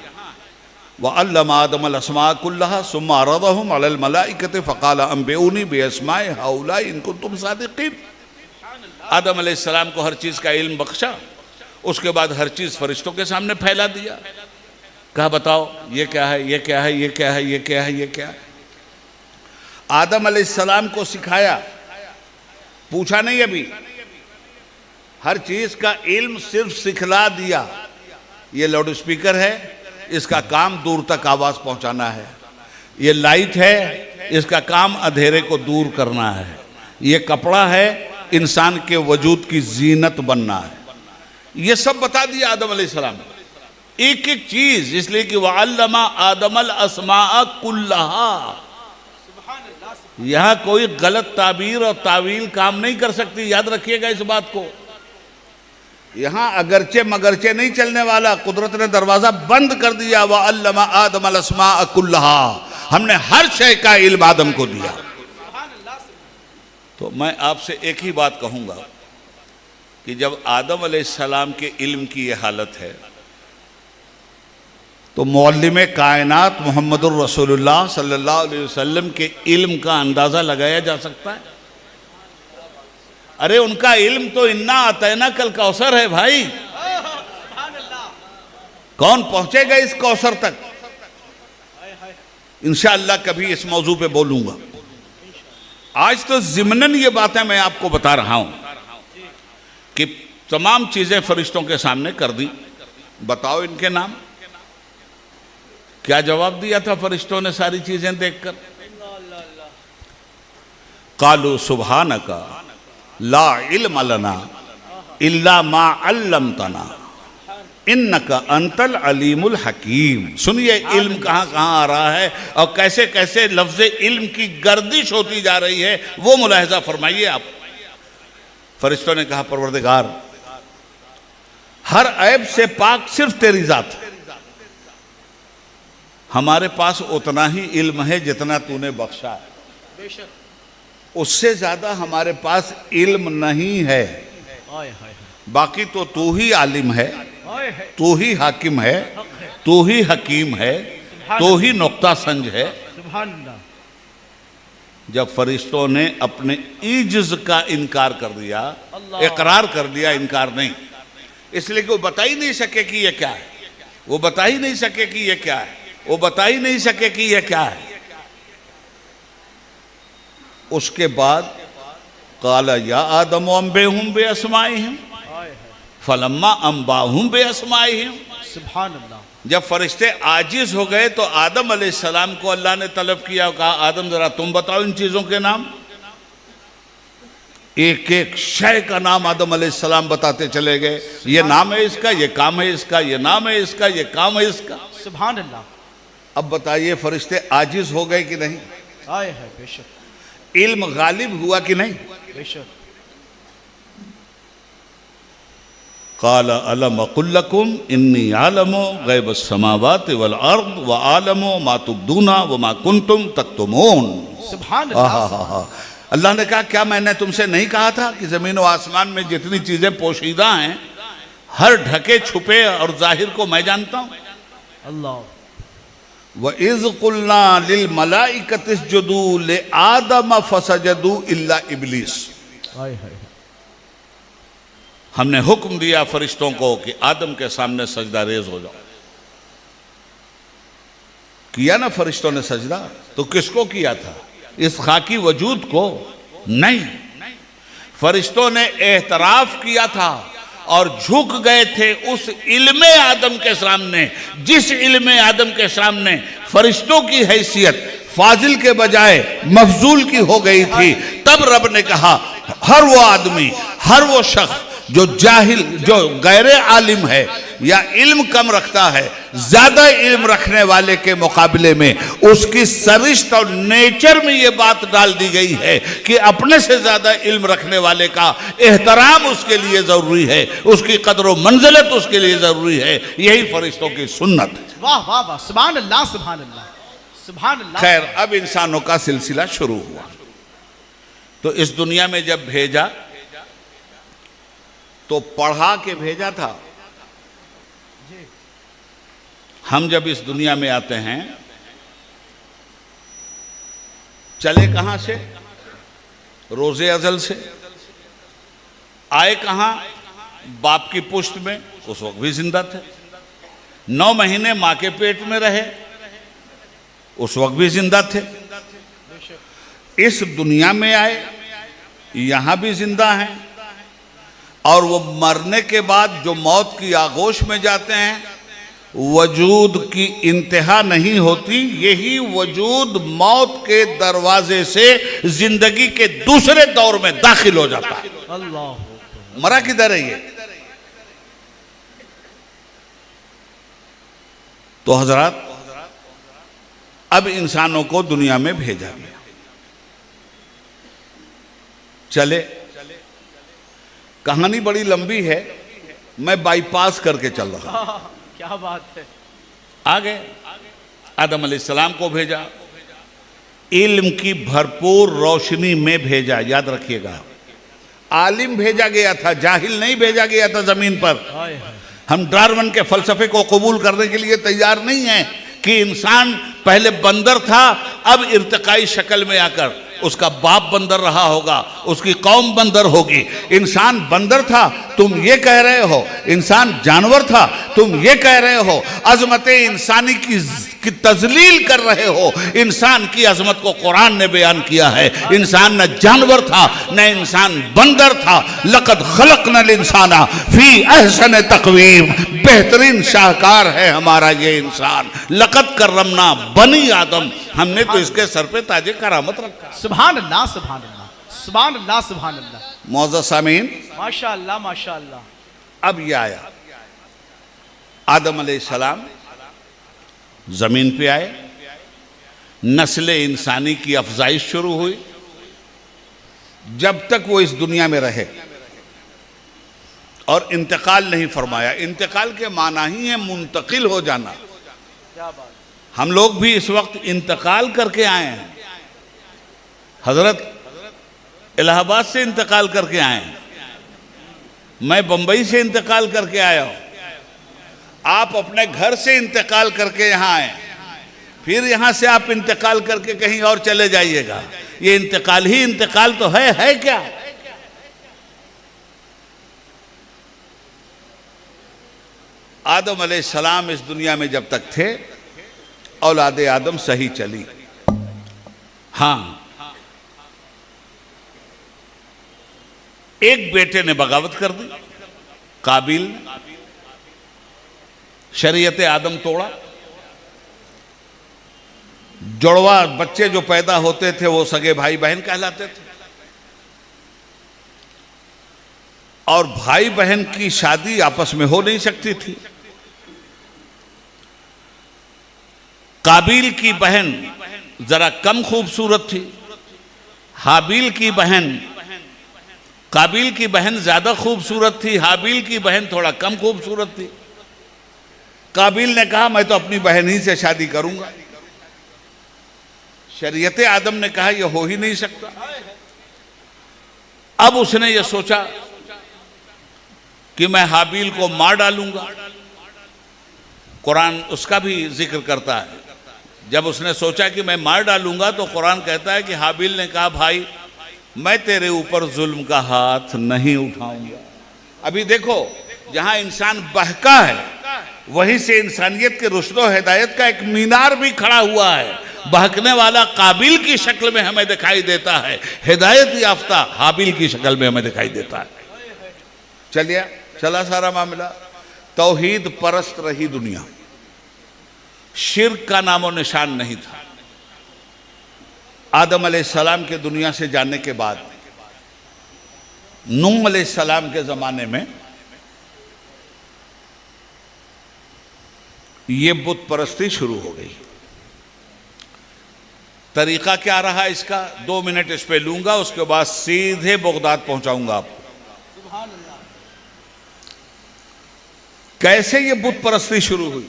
वह अल्लमा आदमल अस्मा कुल्लहा सुम्मा अरदहुम अलल मलाइकति फ़क़ाल अंबिऊनी बिअस्माइ हाउलाई इन कुंतुम सादिक़ीन। आदम अलैहिस्सलाम को हर चीज़ का इल्म बख्शा, उसके बाद हर चीज़ फरिश्तों के सामने फैला दिया। कहा बताओ ये क्या है, ये क्या है, ये क्या है, ये क्या है, ये क्या है। आदम अलैहिस्सलाम को सिखाया, पूछा नहीं, अभी हर चीज़ का इल्म सिर्फ सिखला दिया। ये लाउड स्पीकर है, इसका काम दूर तक आवाज़ पहुंचाना है। ये लाइट है, इसका काम अंधेरे को दूर करना है। ये कपड़ा है, इंसान के वजूद की जीनत बनना है। ये सब बता दिया आदम अलैहिस्सलाम, एक एक चीज। इसलिए कि वअल्लमा आदमल अस्माअ कुल्लहा, यहां कोई गलत ताबीर और तावील काम नहीं कर सकती। याद रखिएगा इस बात को। यहां अगरचे मगरचे नहीं चलने वाला। कुदरत ने दरवाजा बंद कर दिया। वअल्लमा आदमल अस्माअ कुल्लहा, हमने हर शय का इल्म आदम को दिया। तो मैं आपसे एक ही बात कहूंगा कि जब आदम अलैहिस्सलाम के इल्म की यह हालत है तो मुअल्लिम कायनात मुहम्मदुर रसूलुल्लाह सल्लल्लाहु अलैहि वसल्लम के इल्म का अंदाजा लगाया जा सकता है। अरे उनका इल्म तो इन्ना अतैना कल कौसर है भाई। कौन पहुंचेगा इस कौसर तक? इंशाअल्लाह कभी इस मौजू पे बोलूंगा। आज तो ज़िमनन ये बातें मैं आपको बता रहा हूं कि तमाम चीजें फरिश्तों के सामने कर दी। बताओ इनके नाम क्या जवाब दिया था फरिश्तों ने सारी चीजें देखकर? कालू सुब्हानका ला इल्म लना इल्ला मा अल्लमतना इन्नका अंतल अलीमुल हकीम। सुनिए इल्म कहाँ कहाँ आ रहा है और कैसे कैसे लफ्ज़ इल्म की गर्दिश होती जा रही है, वो मुलाहिजा फरमाइए आप। फरिश्तों ने कहा परवरदिगार, हर ऐब से पाक सिर्फ तेरी जात है, हमारे पास उतना ही इल्म है जितना तूने बख्शा है, बेशक उससे ज्यादा हमारे पास इल्म नहीं है। बाकी तो तू ही आलिम है, तू ही हाकिम है, तू ही हकीम है, तू ही नुक्ता संज है। सुभान अल्लाह। जब फरिश्तों ने अपने ईज्ज का इनकार कर दिया, इकरार कर दिया, इनकार नहीं, इसलिए कि वो बता ही नहीं सके कि ये क्या है, वो बता ही नहीं सके कि ये क्या है, वो बता ही नहीं सके कि ये क्या है। उसके बाद काला या आदम अम्बेहुम बे अस्माइहिम फलम्मा अम्बाहुम बे अस्माइहिम। सुभान अल्लाह। जब फरिश्ते आजिज हो गए तो आदम अलैहिस्सलाम को अल्लाह ने तलब किया, कहा आदम जरा तुम बताओ इन चीजों के नाम। एक एक शय का नाम आदम अलैहिस्सलाम बताते चले गए, ये नाम है इसका, ये काम है इसका, ये नाम है इसका, ये काम है इसका। सुभान अल्लाह। अब बताइए फरिश्ते आजिज हो गए कि नहीं? आए है बेशक। इल्म गालिब हुआ कि नहीं? बेशक। काला अलम अकुल लकुम इन्नी आलमो गैब अस्समावाति वल अर्द व आलमो मा तुब्दूना व मा कुंतुम तक्तुमून। सुभान अल्लाह। अल्लाह ने कहा क्या मैंने तुमसे नहीं कहा था कि जमीन व आसमान में जितनी चीजें पोशीदा हैं, हर ढके छुपे और जाहिर को मैं जानता हूं। अल्लाह। व इज़ कुल्ना लिल मलाइकति इसजुदू ले आदम फसजदू इल्ला इब्लीस। हमने हुक्म दिया फरिश्तों को कि आदम के सामने सजदा रेज हो जाओ। किया ना फरिश्तों ने सजदा, तो किसको किया था? इस खाकी वजूद को नहीं, फरिश्तों ने एहतराफ किया था और झुक गए थे उस इल्मे आदम के सामने, जिस इल्मे आदम के सामने फरिश्तों की हैसियत फाजिल के बजाय मफजूल की हो गई थी। तब रब ने कहा हर वो आदमी, हर वो शख्स जो जाहिल, जो गैर आलिम है या इल्म कम रखता है, ज्यादा इल्म रखने वाले के मुकाबले में उसकी सरिश्त और नेचर में ये बात डाल दी गई है कि अपने से ज्यादा इल्म रखने वाले का एहतराम उसके लिए जरूरी है, उसकी कदर व मंजिलत उसके लिए जरूरी है। यही फरिश्तों की सुन्नत है। वाह वाह वाह, सुभान अल्लाह सुभान अल्लाह सुभान अल्लाह। खैर, अब इंसानों का सिलसिला शुरू हुआ। तो इस दुनिया में जब भेजा तो पढ़ा के भेजा था। हम जब इस दुनिया में आते हैं, चले कहां से? रोजे अजल से। आए कहां? बाप की पुश्त में, उस वक्त भी जिंदा थे। 9 महीने मां के पेट में रहे, उस वक्त भी जिंदा थे। इस दुनिया में आए, यहां भी जिंदा हैं, और वो मरने के बाद जो मौत की आगोश में जाते हैं, वजूद की इंतहा नहीं होती। यही वजूद मौत के दरवाजे से जिंदगी के दूसरे दौर में दाखिल हो जाता है। अल्लाह। मरा किधर है ये? तो हजरात, अब इंसानों को दुनिया में भेजा गया। चले, कहानी बड़ी लंबी है, मैं बाईपास करके चल रहा हूं। क्या बात है। आगे आदम अलैहिस्सलाम को भेजा, इल्म की भरपूर रोशनी में भेजा। याद रखिएगा, आलिम भेजा गया था, जाहिल नहीं भेजा गया था जमीन पर। हम डार्विन के फलसफे को कबूल करने के लिए तैयार नहीं हैं कि इंसान पहले बंदर था, अब इर्तिकाई शक्ल में आकर उसका बाप बंदर रहा होगा, उसकी कौम बंदर होगी। इंसान बंदर था, तुम ये कह रहे हो। इंसान जानवर था, तुम ये कह रहे हो। अजमत इंसानी कि तजलील कर रहे हो। इंसान की अजमत को कुरान ने बयान किया है। इंसान न जानवर था, न इंसान बंदर था। लक़द खलक़नल इंसाना फी अहसन तक़वीम, बेहतरीन शाहकार है हमारा ये इंसान। लक़द करमना बनी आदम, हमने तो इसके सर पे ताजे करामत रखा। सुभान अल्लाह, सुभान अल्लाह, सुभान अल्लाह, सुभान अल्लाह। मौज़ूद सामीन, माशा अल्लाह, माशा अल्लाह। अब यह आया, आदम अलैहिस्सलाम जमीन पे आए, नस्ल इंसानी की अफजाइश शुरू हुई। जब तक वो इस दुनिया में रहे और इंतकाल नहीं फरमाया। इंतकाल के माना ही है मुंतकिल हो जाना। क्या बात। हम लोग भी इस वक्त इंतकाल करके आए हैं। हजरत इलाहाबाद से इंतकाल करके आए हैं, मैं बंबई से इंतकाल करके आया हूं। आप अपने घर से इंतकाल करके यहाँ आए, फिर यहाँ से आप इंतकाल करके कहीं और चले जाइएगा। ये इंतकाल ही इंतकाल तो है क्या? आदम अलैहिस्सलाम इस दुनिया में जब तक थे, औलादे आदम सही चली। हाँ, एक बेटे ने बगावत कर दी, काबिल ने। शरीयत आदम तोड़ा। जुड़वा बच्चे जो पैदा होते थे वो सगे भाई बहन कहलाते थे, और भाई बहन की शादी आपस में हो नहीं सकती थी। काबिल की बहन जरा कम खूबसूरत थी, हाबिल की बहन, काबिल की बहन ज्यादा खूबसूरत थी, हाबिल की बहन थोड़ा कम खूबसूरत थी। काबिल ने कहा मैं तो अपनी बहन ही से शादी करूंगा। शरीयत आदम ने कहा यह हो ही नहीं सकता। अब उसने यह सोचा कि मैं हाबिल को मार डालूंगा। कुरान उसका भी जिक्र करता है। जब उसने सोचा कि मैं मार डालूंगा तो कुरान कहता है कि हाबिल ने कहा भाई मैं तेरे ऊपर जुल्म का हाथ नहीं उठाऊंगा। अभी देखो, जहां इंसान बहका है वहीं से इंसानियत के रुश्द हिदायत का एक मीनार भी खड़ा हुआ है। बहकने वाला काबिल की शक्ल में हमें दिखाई देता है, हिदायत याफ्ता हाबिल की शक्ल में हमें दिखाई देता है। चला सारा मामला। तौहीद परस्त रही दुनिया, शिर्क का नामो निशान नहीं था। आदम अलैहिस्सलाम के दुनिया से जाने के बाद नूह अलैहिस्सलाम के ज़माने में ये बुत परस्ती शुरू हो गई। तरीका क्या रहा इसका, 2 मिनट इस पे लूंगा, उसके बाद सीधे बगदाद पहुंचाऊंगा आपको। कैसे ये बुत परस्ती शुरू हुई।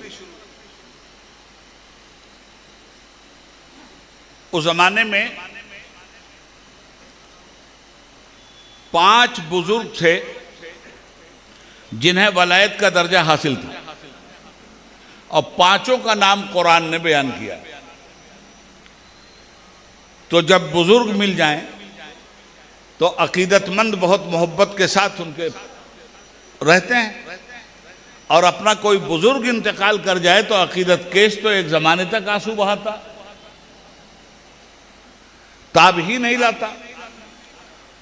उस जमाने में 5 बुजुर्ग थे जिन्हें वलायत का दर्जा हासिल था, और 5 का नाम कुरान ने बयान किया। तो जब बुजुर्ग मिल जाएं तो अकीदतमंद बहुत मोहब्बत के साथ उनके रहते हैं, और अपना कोई बुजुर्ग इंतकाल कर जाए तो अकीदत केश तो एक जमाने तक आंसू बहाता, ताब ही नहीं लाता।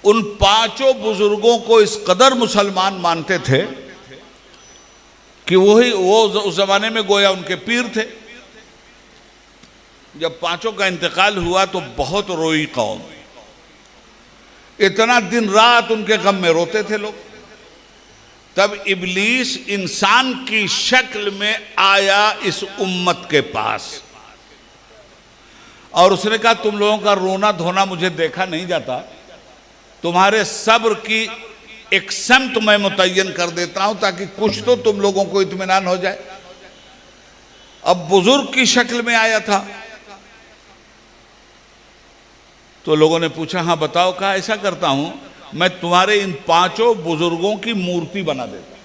उन 5 बुजुर्गों को इस कदर मुसलमान मानते थे कि वो उस जमाने में गोया उनके पीर थे। जब 5 का इंतकाल हुआ तो बहुत रोई कौम, इतना दिन रात उनके गम में रोते थे लोग। तब इब्लीस इंसान की शक्ल में आया इस उम्मत के पास, और उसने कहा तुम लोगों का रोना धोना मुझे देखा नहीं जाता, तुम्हारे सब्र की एक समत मैं मुतय्यन कर देता हूं ताकि कुछ तो तुम लोगों को इत्मीनान हो जाए। अब बुजुर्ग की शक्ल में आया था तो लोगों ने पूछा हाँ बताओ। कहा ऐसा करता हूं, मैं तुम्हारे इन 5 बुजुर्गों की मूर्ति बना देता,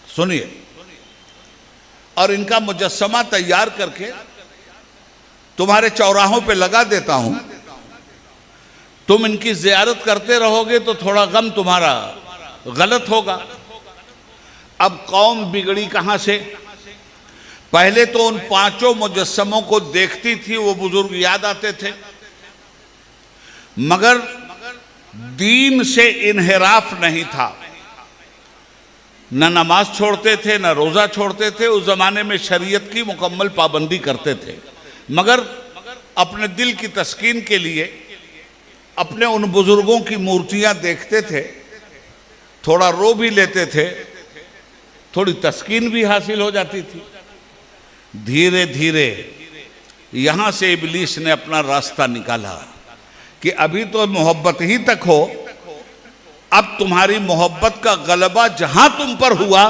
सुनिए, और इनका मुजस्समा तैयार करके तुम्हारे चौराहों पे लगा देता हूं। तुम इनकी जियारत करते रहोगे तो थोड़ा गम तुम्हारा गलत होगा। अब कौम बिगड़ी कहां से, पहले तो उन पांचों मुजस्समों को देखती थी, वो बुजुर्ग याद आते थे, मगर दीन से इन्हिराफ नहीं था। न नमाज छोड़ते थे, न रोजा छोड़ते थे। उस जमाने में शरीयत की मुकम्मल पाबंदी करते थे, मगर अपने दिल की तस्कीन के लिए अपने उन बुजुर्गों की मूर्तियां देखते थे, थोड़ा रो भी लेते थे, थोड़ी तस्कीन भी हासिल हो जाती थी। धीरे धीरे यहां से इब्लीस ने अपना रास्ता निकाला कि अभी तो मोहब्बत ही तक हो, अब तुम्हारी मोहब्बत का गलबा जहां तुम पर हुआ,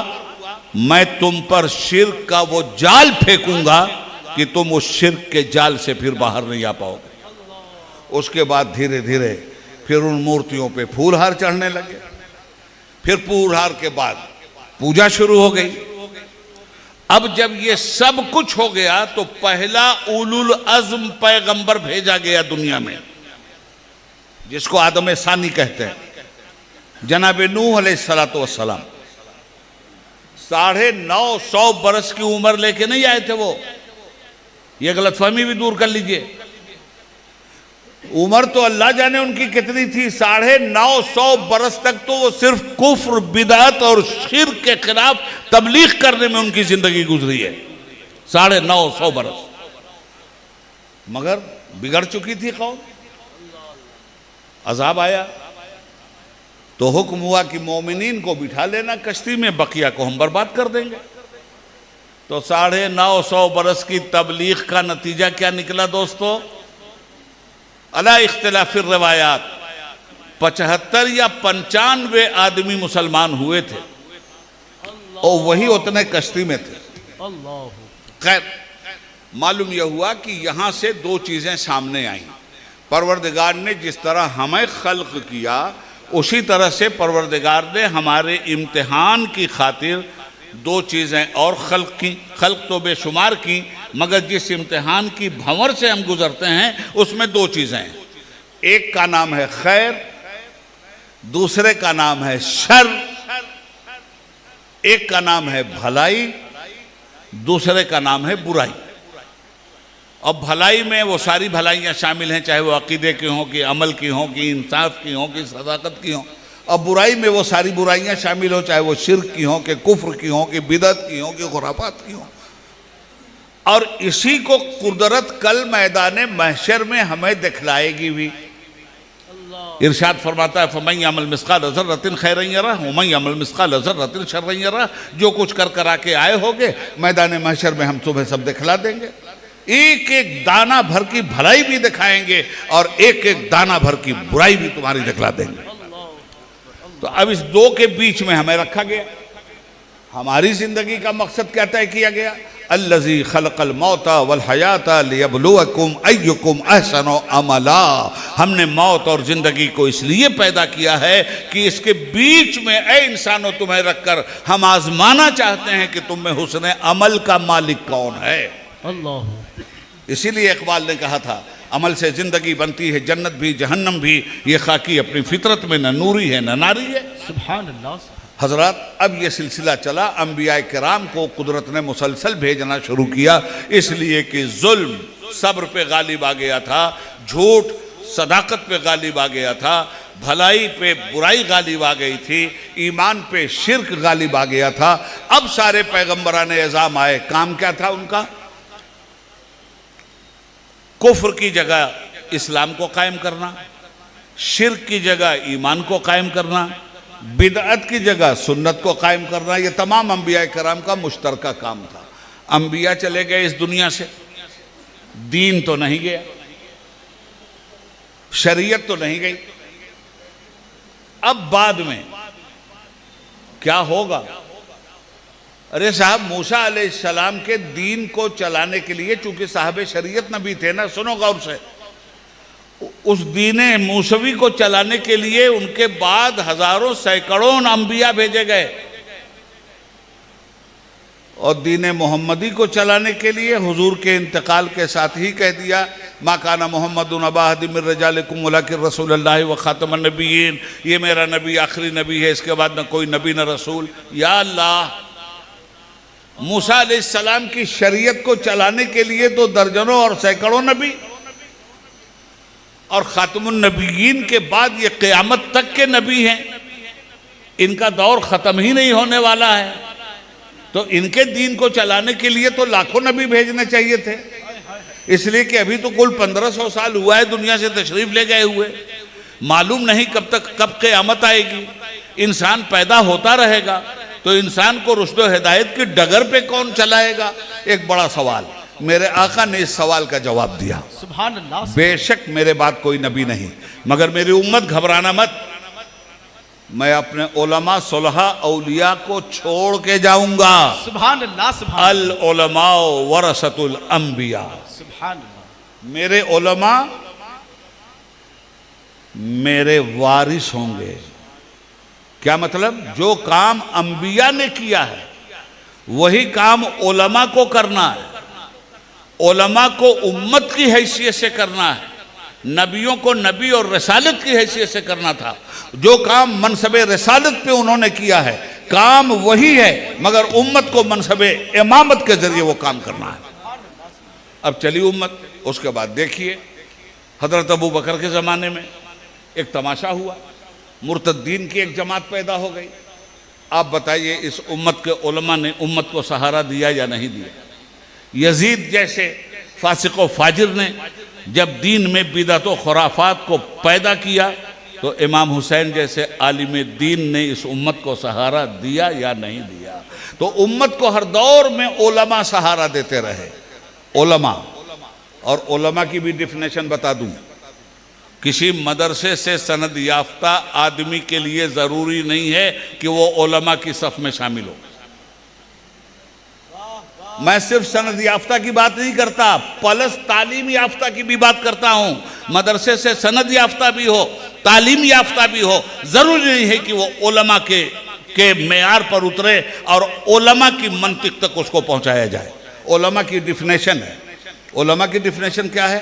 मैं तुम पर शिर्क का वो जाल फेंकूंगा कि तुम उस शिर्क के जाल से फिर बाहर नहीं आ पाओगे। उसके बाद धीरे धीरे फिर उन मूर्तियों पे फूलहार चढ़ने लगे। फिर फूलहार के बाद पूजा शुरू हो गई। अब जब ये सब कुछ हो गया तो पहला उलुल अज़्म पैगंबर भेजा गया दुनिया में, जिसको आदम सानी कहते हैं, जनाब नूह अलैहिस्सलातु वस्सलाम। 950 बरस की उम्र लेके नहीं आए थे वो, ये गलतफहमी भी दूर कर लीजिए। उम्र तो अल्लाह जाने उनकी कितनी थी, 950 बरस तक तो वो सिर्फ कुफ्र, बिदअत और शिर्क के खिलाफ तबलीग करने में उनकी जिंदगी गुजरी है। 950 बरस, मगर बिगड़ चुकी थी कौम। अजाब आया तो हुक्म हुआ कि मोमिनीन को बिठा लेना कश्ती में, बकिया को हम बर्बाद कर देंगे। तो 950 बरस की तबलीग का नतीजा क्या निकला दोस्तों? अला इख्तिलाफिर रिवायात 75 या 95 आदमी मुसलमान हुए थे और वही उतने कश्ती में थे। खैर, मालूम यह हुआ कि यहां से दो चीजें सामने आई। परवरदिगार ने जिस तरह हमें खल्क किया, उसी तरह से परवरदिगार ने हमारे इम्तिहान की खातिर दो चीज़ें और खल्क की। खल्क तो बेशुमार की, मगर जिस इम्तिहान की भंवर से हम गुजरते हैं उसमें दो चीज़ें हैं। एक का नाम है खैर, दूसरे का नाम है शर। एक का नाम है भलाई, दूसरे का नाम है बुराई। अब भलाई में वो सारी भलाइयाँ शामिल हैं, चाहे वो अकीदे की हों, कि अमल की हों, कि इंसाफ की हों, कि सदाकत की हों। अब बुराई में वो सारी बुराइयाँ शामिल हों, चाहे वो शिर्क की हों, कि कुफ्र की हों, कि बिदअत की हों, कि खुराफात की हों। और इसी को कुदरत कल मैदान महशर में हमें दिखलाएगी भी। इरशाद फरमाता है, फमन यअमल मिस्काल ज़र्रतिन खैरन यरह वमन यअमल मिस्काल ज़र्रतिन शर्रन यरह। जो कुछ कर करा के आए होगे, मैदान महशर में हम तुम्हें सब दिखला देंगे। एक एक दाना भर की भलाई भी दिखाएंगे और एक एक दाना भर की बुराई भी तुम्हारी दिखला देंगे। तो अब इस दो के बीच में हमें रखा गया। हमारी जिंदगी का मकसद क्या तय किया गया? अल्लज़ी खलक़ल मौता वल हयाता लियब्लुवकुम अय्युकुम अहसनु अमला। हमने मौत और जिंदगी को इसलिए पैदा किया है कि इसके बीच में ए इंसानों तुम्हें रखकर हम आजमाना चाहते हैं कि तुम में हुस्न अमल का मालिक कौन है। अल्लाह। इसीलिए इकबाल ने कहा था, अमल से जिंदगी बनती है जन्नत भी जहन्नम भी, ये खाकी अपनी फितरत में न नूरी है न नारी है। सुभान अल्लाह। हजरत, अब ये सिलसिला चला, अंबिया किराम को कुदरत ने मुसलसल भेजना शुरू किया, इसलिए कि जुल्म सब्र पे गालिब आ गया था, झूठ सदाकत पे गालिब आ गया था, भलाई पे बुराई गालिब आ गई थी, ईमान पे शिर्क गालिब आ गया था। अब सारे पैगंबरान एज़ाम आए, काम क्या था उनका? कुफ्र की जगह इस्लाम को कायम करना, शिर्क की जगह ईमान को कायम करना, बिदअत की जगह सुन्नत को कायम करना। ये तमाम अंबिया कराम का मुश्तरका काम था। अंबिया चले गए इस दुनिया से, दीन तो नहीं गया, शरीयत तो नहीं गई। अब बाद में क्या होगा? अरे साहब, मूसा अलैहिस्सलाम के दीन को चलाने के लिए, चूंकि साहब शरीयत नबी थे ना, सुनो गौर से, उस दीन मूसवी को चलाने के लिए उनके बाद हजारों सैकड़ों अंबिया भेजे गए, और दीन मोहम्मदी को चलाने के लिए हुजूर के इंतकाल के साथ ही कह दिया, मा काना मोहम्मदुन अबा अहदिम मिन रिजालिकुम वलाकिन रसूलुल्लाह व खातमुन नबिय्यीन। ये मेरा नबी आखिरी नबी है, इसके बाद न कोई नबी न रसूल। या अल्लाह, मूसा अलैहिस्सलाम की शरीयत को चलाने के लिए तो दर्जनों और सैकड़ों नबी, और खातमुन नबीयीन के बाद ये क़यामत तक के नबी हैं, इनका दौर ख़त्म ही नहीं होने वाला है। तो इनके दीन को चलाने के लिए तो लाखों नबी भेजने चाहिए थे, इसलिए कि अभी तो कुल 1500 साल हुआ है दुनिया से तशरीफ ले गए हुए। मालूम नहीं कब क़यामत आएगी। इंसान पैदा होता रहेगा तो इंसान को रुश्द हिदायत की डगर पे कौन चलाएगा? एक बड़ा सवाल। मेरे आका ने इस सवाल का जवाब दिया। सुभान अल्लाह। बेशक मेरे बाद कोई नबी नहीं, मगर मेरी उम्मत घबराना मत, मैं अपने उलमा सुलहा औलिया को छोड़ के जाऊंगा। सुभान अल्लाह। सुभान अल उलमा वरसतुल अंबिया। सुभान अल्लाह। मेरे उलमा मेरे वारिस होंगे। क्या मतलब? जो काम अंबिया ने किया है वही काम उलमा को करना है। उलमा को उम्मत की हैसियत से करना है, नबियों को नबी और रसालत की हैसियत से करना था। जो काम मनसबे रसालत पे उन्होंने किया है काम वही है, मगर उम्मत को मनसबे इमामत के जरिए वो काम करना है। अब चली उम्मत। उसके बाद देखिए हजरत अबू बकर के ज़माने में एक तमाशा हुआ, मुर्तद्दीन की एक जमात पैदा हो गई। आप बताइए इस उम्मत के उलमा ने उम्मत को सहारा दिया या नहीं दिया? यजीद जैसे फासिक व फाजिर ने जब दीन में बिदअत व खुराफात को पैदा किया तो इमाम हुसैन जैसे आलिम दीन ने इस उम्मत को सहारा दिया या नहीं दिया? तो उम्मत को हर दौर में उलमा सहारा देते रहे। उलमा, और उलमा की भी डिफिनेशन बता दूं, किसी मदरसे से सनद याफ्ता आदमी के लिए ज़रूरी नहीं है कि वो उलमा की सफ़ में शामिल हो। मैं सिर्फ सनद याफ्ता की बात नहीं करता, प्लस तालीम याफ्ता की भी बात करता हूँ। मदरसे से सनद याफ्ता भी हो, तालीम याफ्ता भी हो, ज़रूरी नहीं है कि वो उलमा के मेयार पर उतरे और उलमा की मंतिक तक उसको पहुँचाया जाए। उलमा की डिफिनेशन है। उलमा की डिफिनेशन क्या है?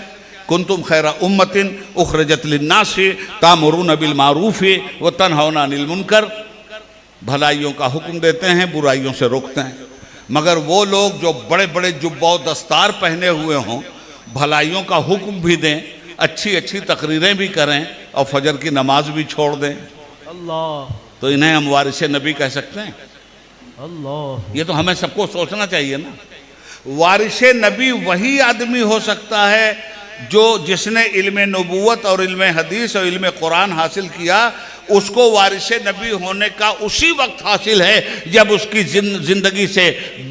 कुंतुम खैरा उम्मतिन उखरजत लिन्नास तामुरून बिल मारूफ व तनहौना अनिल मुनकर। भलाइयों का हुक्म देते हैं, बुराइयों से रोकते हैं। मगर वो लोग जो बड़े बड़े जुब्बा दस्तार पहने हुए हों, भलाइयों का हुक्म भी दें, अच्छी अच्छी तकरीरें भी करें और फजर की नमाज भी छोड़ दें, अल्लाह, तो इन्हें हम वारिस नबी कह सकते हैं? अल्लाह। ये तो हमें सबको सोचना चाहिए ना। वारिस नबी वही आदमी हो सकता है जिसने इल्म नबूवत और इल्म हदीस और इल्म कुरान हासिल किया। उसको वारिस नबी होने का उसी वक्त हासिल है जब उसकी जिंदगी से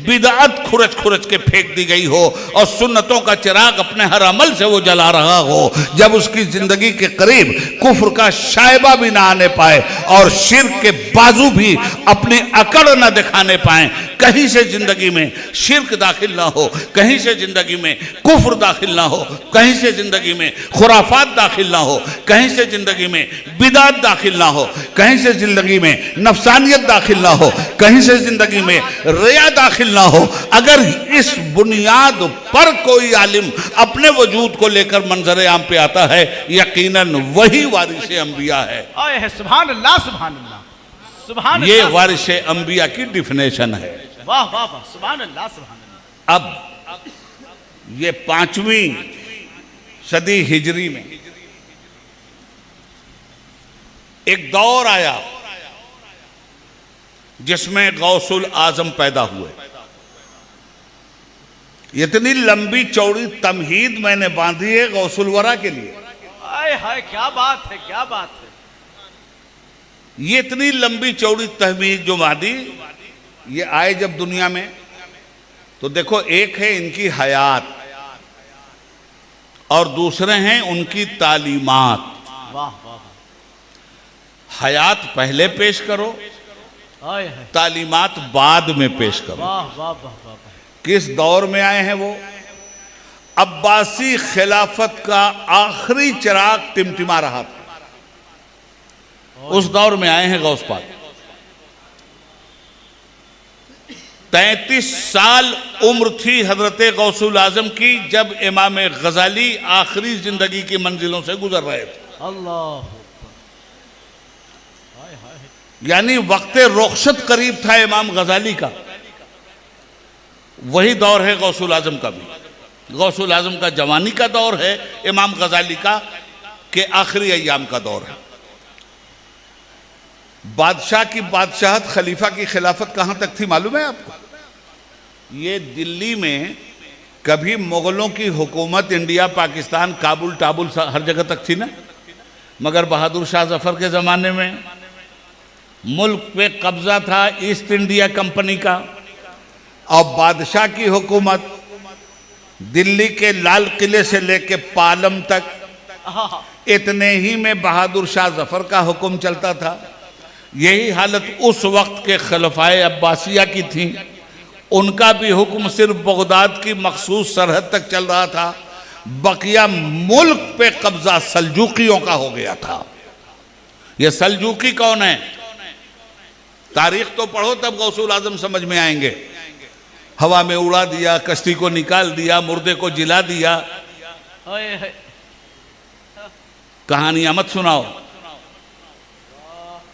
बिदअत खुरच खुरच के फेंक दी गई हो और सुन्नतों का चिराग अपने हर अमल से वो जला रहा हो, जब उसकी जिंदगी के करीब कुफ्र का शायबा भी ना आने पाए और शिर्क के बाजू भी अपनी अकड़ न दिखाने पाए। कहीं से जिंदगी में शिर्क दाखिल ना हो, कहीं से जिंदगी में कुफ्र दाखिल ना हो, कहीं से जिंदगी में खुराफात दाखिल ना हो, कहीं से जिंदगी में बिदात दाखिल ना हो, कहीं से जिंदगी में नफसानियत दाखिल ना हो, कहीं से जिंदगी में रिया दाखिल ना हो। अगर इस बुनियाद पर कोई आलिम अपने वजूद को लेकर मंजर आम पे आता है, यकीनन वही वारिस अंबिया है। सुभान अल्लाह, सुभान अल्लाह, सुभान ये अल्लाह। वारिस अंबिया की डिफिनेशन है। वाह वाह वाह, सुभान अल्लाह, सुभान अल्लाह। अब ये 5वीं सदी हिजरी में एक दौर आया जिसमें गौसुल आजम पैदा हुए। इतनी लंबी चौड़ी तमहीद मैंने बांधी है गौसुल वरा के लिए। हाय हाय, क्या बात है, क्या बात है। ये इतनी लंबी चौड़ी तहमीद जो बांधी, ये आए जब दुनिया में तो देखो, एक है इनकी हयात और दूसरे हैं उनकी तालीमात। वाह वाह, हयात पहले पेश करो, हाय हाय, तालीमात बाद में पेश करो। वाह वाह वाह वाह। किस दौर में आए हैं वो? अब्बासी खिलाफत का आखिरी चिराग टिमटिमा रहा था, उस दौर में आए हैं गौस पाक। 33 साल उम्र थी हजरत गौसुल आजम की जब इमाम गजाली आखिरी जिंदगी की मंजिलों से गुजर रहे थे। अल्लाह, यानी वक्त रुखसत करीब था इमाम गजाली का। वही दौर है गौसुल आजम का भी। गौसुल आजम का जवानी का दौर है, इमाम गजाली का के आखिरी अय्याम का दौर है। बादशाह की बादशाहत, खलीफा की खिलाफत कहां तक थी मालूम है आपको? ये दिल्ली में कभी मुगलों की हुकूमत इंडिया, पाकिस्तान, काबुल टाबुल हर जगह तक थी ना, मगर बहादुर शाह जफर के ज़माने में मुल्क पे कब्जा था ईस्ट इंडिया कंपनी का, और बादशाह की हुकूमत दिल्ली के लाल किले से लेके पालम तक, इतने ही में बहादुर शाह जफर का हुक्म चलता था। यही हालत उस वक्त के खलफाए अब्बासिया की थी, उनका भी हुक्म सिर्फ बगदाद की मखसूस सरहद तक चल रहा था, बकिया मुल्क पे कब्जा सल्जूकियों का हो गया था। ये सल्जूकी कौन है? तारीख तो पढ़ो तब गौसुल आजम समझ में आएंगे। हवा में उड़ा दिया, कश्ती को निकाल दिया, मुर्दे को जिला दिया। कहानियां मत सुनाओ।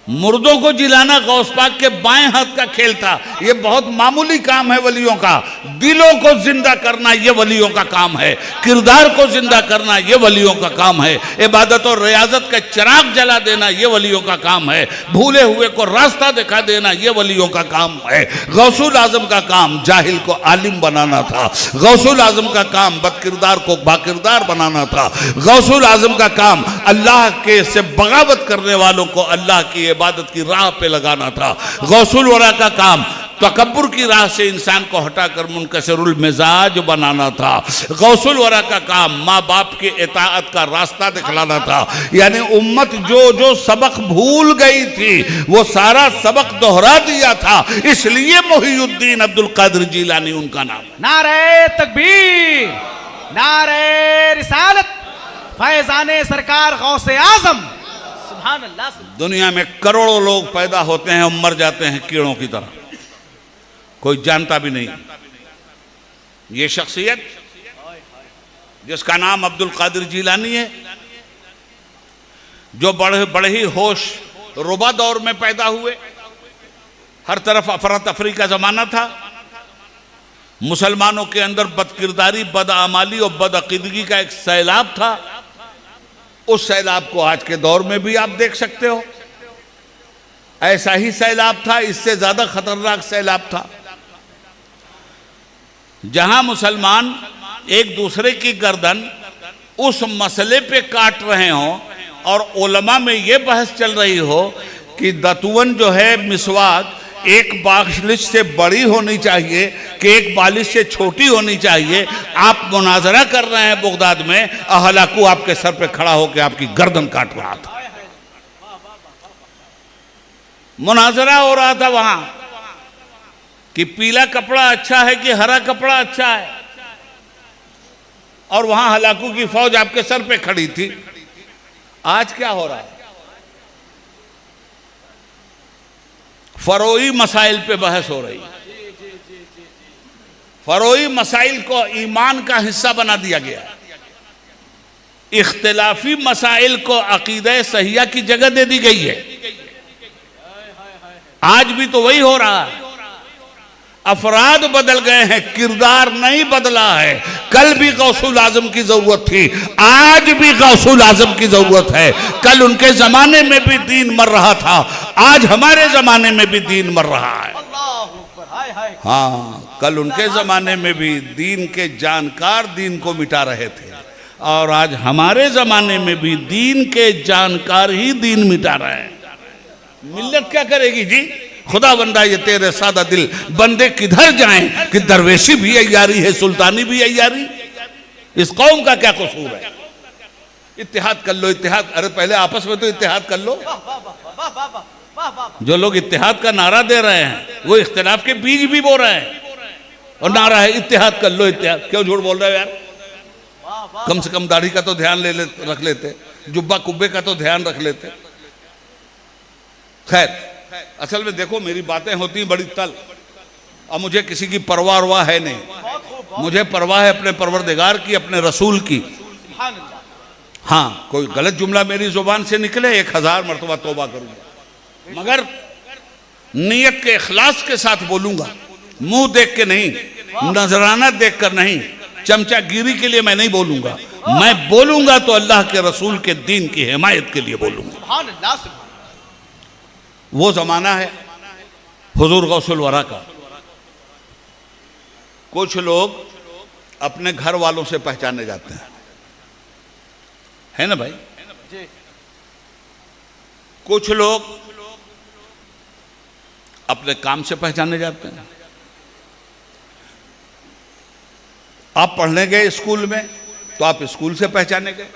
मुर्दों को जिलाना गौस पाक के बाएं हाथ का खेल था। ये बहुत मामूली काम है वलियों का। दिलों को जिंदा करना ये वलियों का काम है, किरदार को जिंदा करना ये वलियों का काम है, इबादत और रियाजत का चिराग जला देना ये वलियों का काम है, भूले हुए को रास्ता दिखा देना ये वलियों का काम है। गौसुल आजम का काम जाहिल को आलिम बनाना था। गौसुल आजम का काम बदकिरदार को बाकिरदार बनाना था। गौसुल आजम का काम अल्लाह के से बगावत करने वालों को अल्लाह की इबादत की राह पे लगाना था। गौसुल वरा का काम तकब्बुर की राह से इंसान को हटाकर मुनकसरुल मिजाज बनाना था। गौसुल वरा का काम माँ बाप के इताअत का रास्ता दिखलाना था। यानी उम्मत जो जो सबक भूल गई थी वो सारा सबक दोहरा दिया था। इसलिए मोहिउद्दीन अब्दुल कादिर जीलानी उनका नाम। नारे तकबीर, नारे रिसालत, फैजाने सरकार गौसे आजम। सुभान अल्लाह। दुनिया में करोड़ों लोग पैदा होते हैं और मर जाते हैं कीड़ों की तरह, कोई जानता भी नहीं। ये शख्सियत जिसका नाम अब्दुल कादिर जीलानी है, जो बड़े ही होश रुबा दौर में पैदा हुए, हर तरफ अफरा तफरी का जमाना था, मुसलमानों के अंदर बदकिरदारी, बदआमाली और बदअकीदगी का एक सैलाब था। उस सैलाब को आज के दौर में भी आप देख सकते हो। ऐसा ही सैलाब था, इससे ज्यादा खतरनाक सैलाब था। जहां मुसलमान एक दूसरे की गर्दन उस मसले पे काट रहे हों और उलमा में ये बहस चल रही हो कि दतुवन जो है मिसवाक एक बालिश से बड़ी होनी चाहिए कि एक बालिश से छोटी होनी चाहिए, आप मुनाजरा कर रहे हैं बगदाद में, हलाकू आपके सर पे खड़ा होकर आपकी गर्दन काट रहा था। मुनाजरा हो रहा था वहां कि पीला कपड़ा अच्छा है कि हरा कपड़ा अच्छा है, और वहां हलाकू की फौज आपके सर पे खड़ी थी। आज क्या हो रहा है? फरोई मसाइल पे बहस हो रही। फरोई मसाइल को ईमान का हिस्सा बना दिया गया। इख्तिलाफी मसाइल को अकीदा सहिया की जगह दे दी गई है। आज भी तो वही हो रहा है। अफराद बदल गए हैं, किरदार नहीं बदला है। कल भी गौसुल आजम की जरूरत थी, आज भी गौसुल आजम की जरूरत है। कल उनके जमाने में भी दीन मर रहा था, आज हमारे जमाने में भी दीन मर रहा है। हाँ, कल उनके जमाने में भी दीन के जानकार दीन को मिटा रहे थे, और आज हमारे जमाने में भी दीन के जानकार ही दीन मिटा रहे हैं। मिल्लत क्या करेगी जी? खुदा बंदा ये तेरे सादा दिल बंदे किधर जाएं कि दरवेशी भी अय्यारी है, सुल्तानी भी अय्यारी। इस कौम का क्या कसूर है? इत्तेहाद कर लो, इत्तेहाद। अरे पहले आपस में तो इत्तेहाद कर लो। जो लोग इत्तेहाद का नारा दे रहे हैं वो इख्तिलाफ के बीज भी बो रहे हैं, और नारा है इत्तेहाद कर लो, इत्तेहाद। क्यों झूठ बोल रहे हो यार? कम से कम दाढ़ी का तो ध्यान रख लेते, जुब्बा कुब्बे का तो ध्यान रख लेते। खैर, असल में देखो, मेरी बातें होती बड़ी तल, और मुझे किसी की परवाह वरवाह है नहीं। मुझे परवाह है अपने परवरदिगार की, अपने रसूल की। हाँ, कोई गलत जुमला मेरी जुबान से निकले 1000 मरतबा तौबा करूंगा, मगर नीयत के इखलास के साथ बोलूंगा, मुंह देख के नहीं। नजराना देखकर नहीं, चमचागिरी के लिए मैं नहीं बोलूंगा, मैं बोलूंगा तो अल्लाह के रसूल के दीन की हिमायत के लिए बोलूंगा। सुभान अल्लाह, सुभान। वो जमाना है हुजूर गौसुल वरा का। कुछ लोग अपने घर वालों से पहचाने जाते हैं, है ना भाई? जी। कुछ लोग अपने काम से पहचाने जाते हैं। आप पढ़ने गए स्कूल में तो आप स्कूल से पहचाने गए,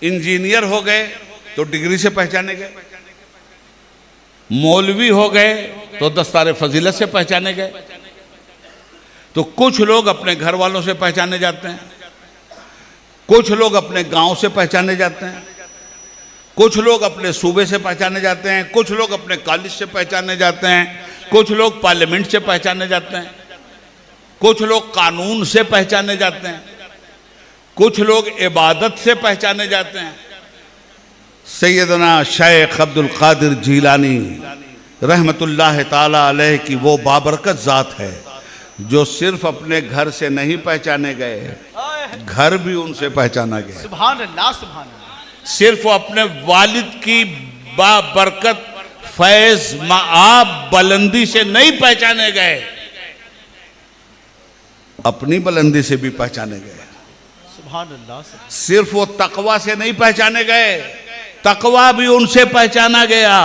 इंजीनियर हो गए तो डिग्री से पहचाने गए, मौलवी हो गए तो दस्तारे फजीलत से पहचाने गए। तो कुछ लोग अपने घर वालों से पहचाने जाते हैं, कुछ लोग अपने गांव से पहचाने जाते हैं, कुछ लोग अपने सूबे से पहचाने जाते हैं, कुछ लोग अपने कॉलेज से पहचाने जाते हैं, कुछ लोग पार्लियामेंट से पहचाने जाते हैं, कुछ लोग कानून से पहचाने जाते हैं, कुछ लोग इबादत से पहचाने जाते हैं। सैयदना शेख अब्दुल कादिर जीलानी रहमतुल्लाह ताला अलैह की वो बाबरकत ज़ात है जो सिर्फ अपने घर से नहीं पहचाने गए, घर भी उनसे पहचाना गया। सुभान अल्लाह, सुभान अल्लाह। सिर्फ अपने वालिद की बाबरकत फैज माआब बुलंदी से नहीं पहचाने गए, अपनी बुलंदी से भी पहचाने गए। सुभान अल्लाह, सुभान। सिर्फ वो तकवा से नहीं पहचाने गए, तकवा भी उनसे पहचाना गया।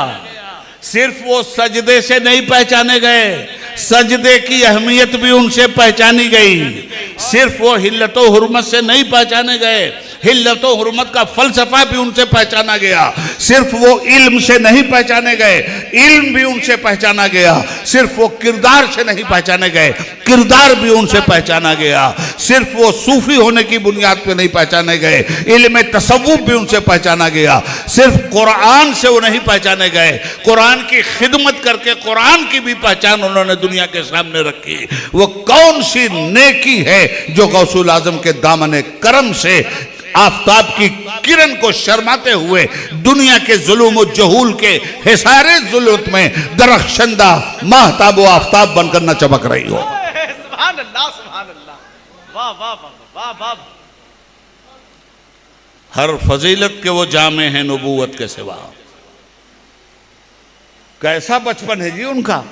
सिर्फ वो सजदे से नहीं पहचाने गए, सजदे की अहमियत भी उनसे पहचानी गई। सिर्फ वो हिल्लत व हुर्मत से नहीं पहचाने गए, हिल्लत व हुर्मत का फलसफा भी उनसे पहचाना गया। सिर्फ वो इल्म से नहीं पहचाने गए, इल्म भी उनसे पहचाना गया। सिर्फ वो किरदार से नहीं पहचाने गए, किरदार भी उनसे पहचाना गया। सिर्फ वो सूफी होने की बुनियाद पे नहीं पहचाने गए, इल्म तसव्वुफ भी उनसे पहचाना गया। सिर्फ कुरान से वो नहीं पहचाने गए, कुरान की खिदमत करके कुरान की भी पहचान उन्होंने दुनिया के सामने रखी। वो कौन सी नेकी है जो गौसुल आजम के दामने करम से आफताब की किरण को शर्माते हुए दुनिया के जुल्म और जहूल के हिसारे जुल्मत में दरख्शंदा महताब व आफताब बनकर न चमक रही हो। सुभान अल्लाह, सुभान अल्लाह। वाह वाह वाह वाह वाह। हर फजीलत के वो जामे हैं नबूवत के सिवा। कैसा बचपन है जी उनका।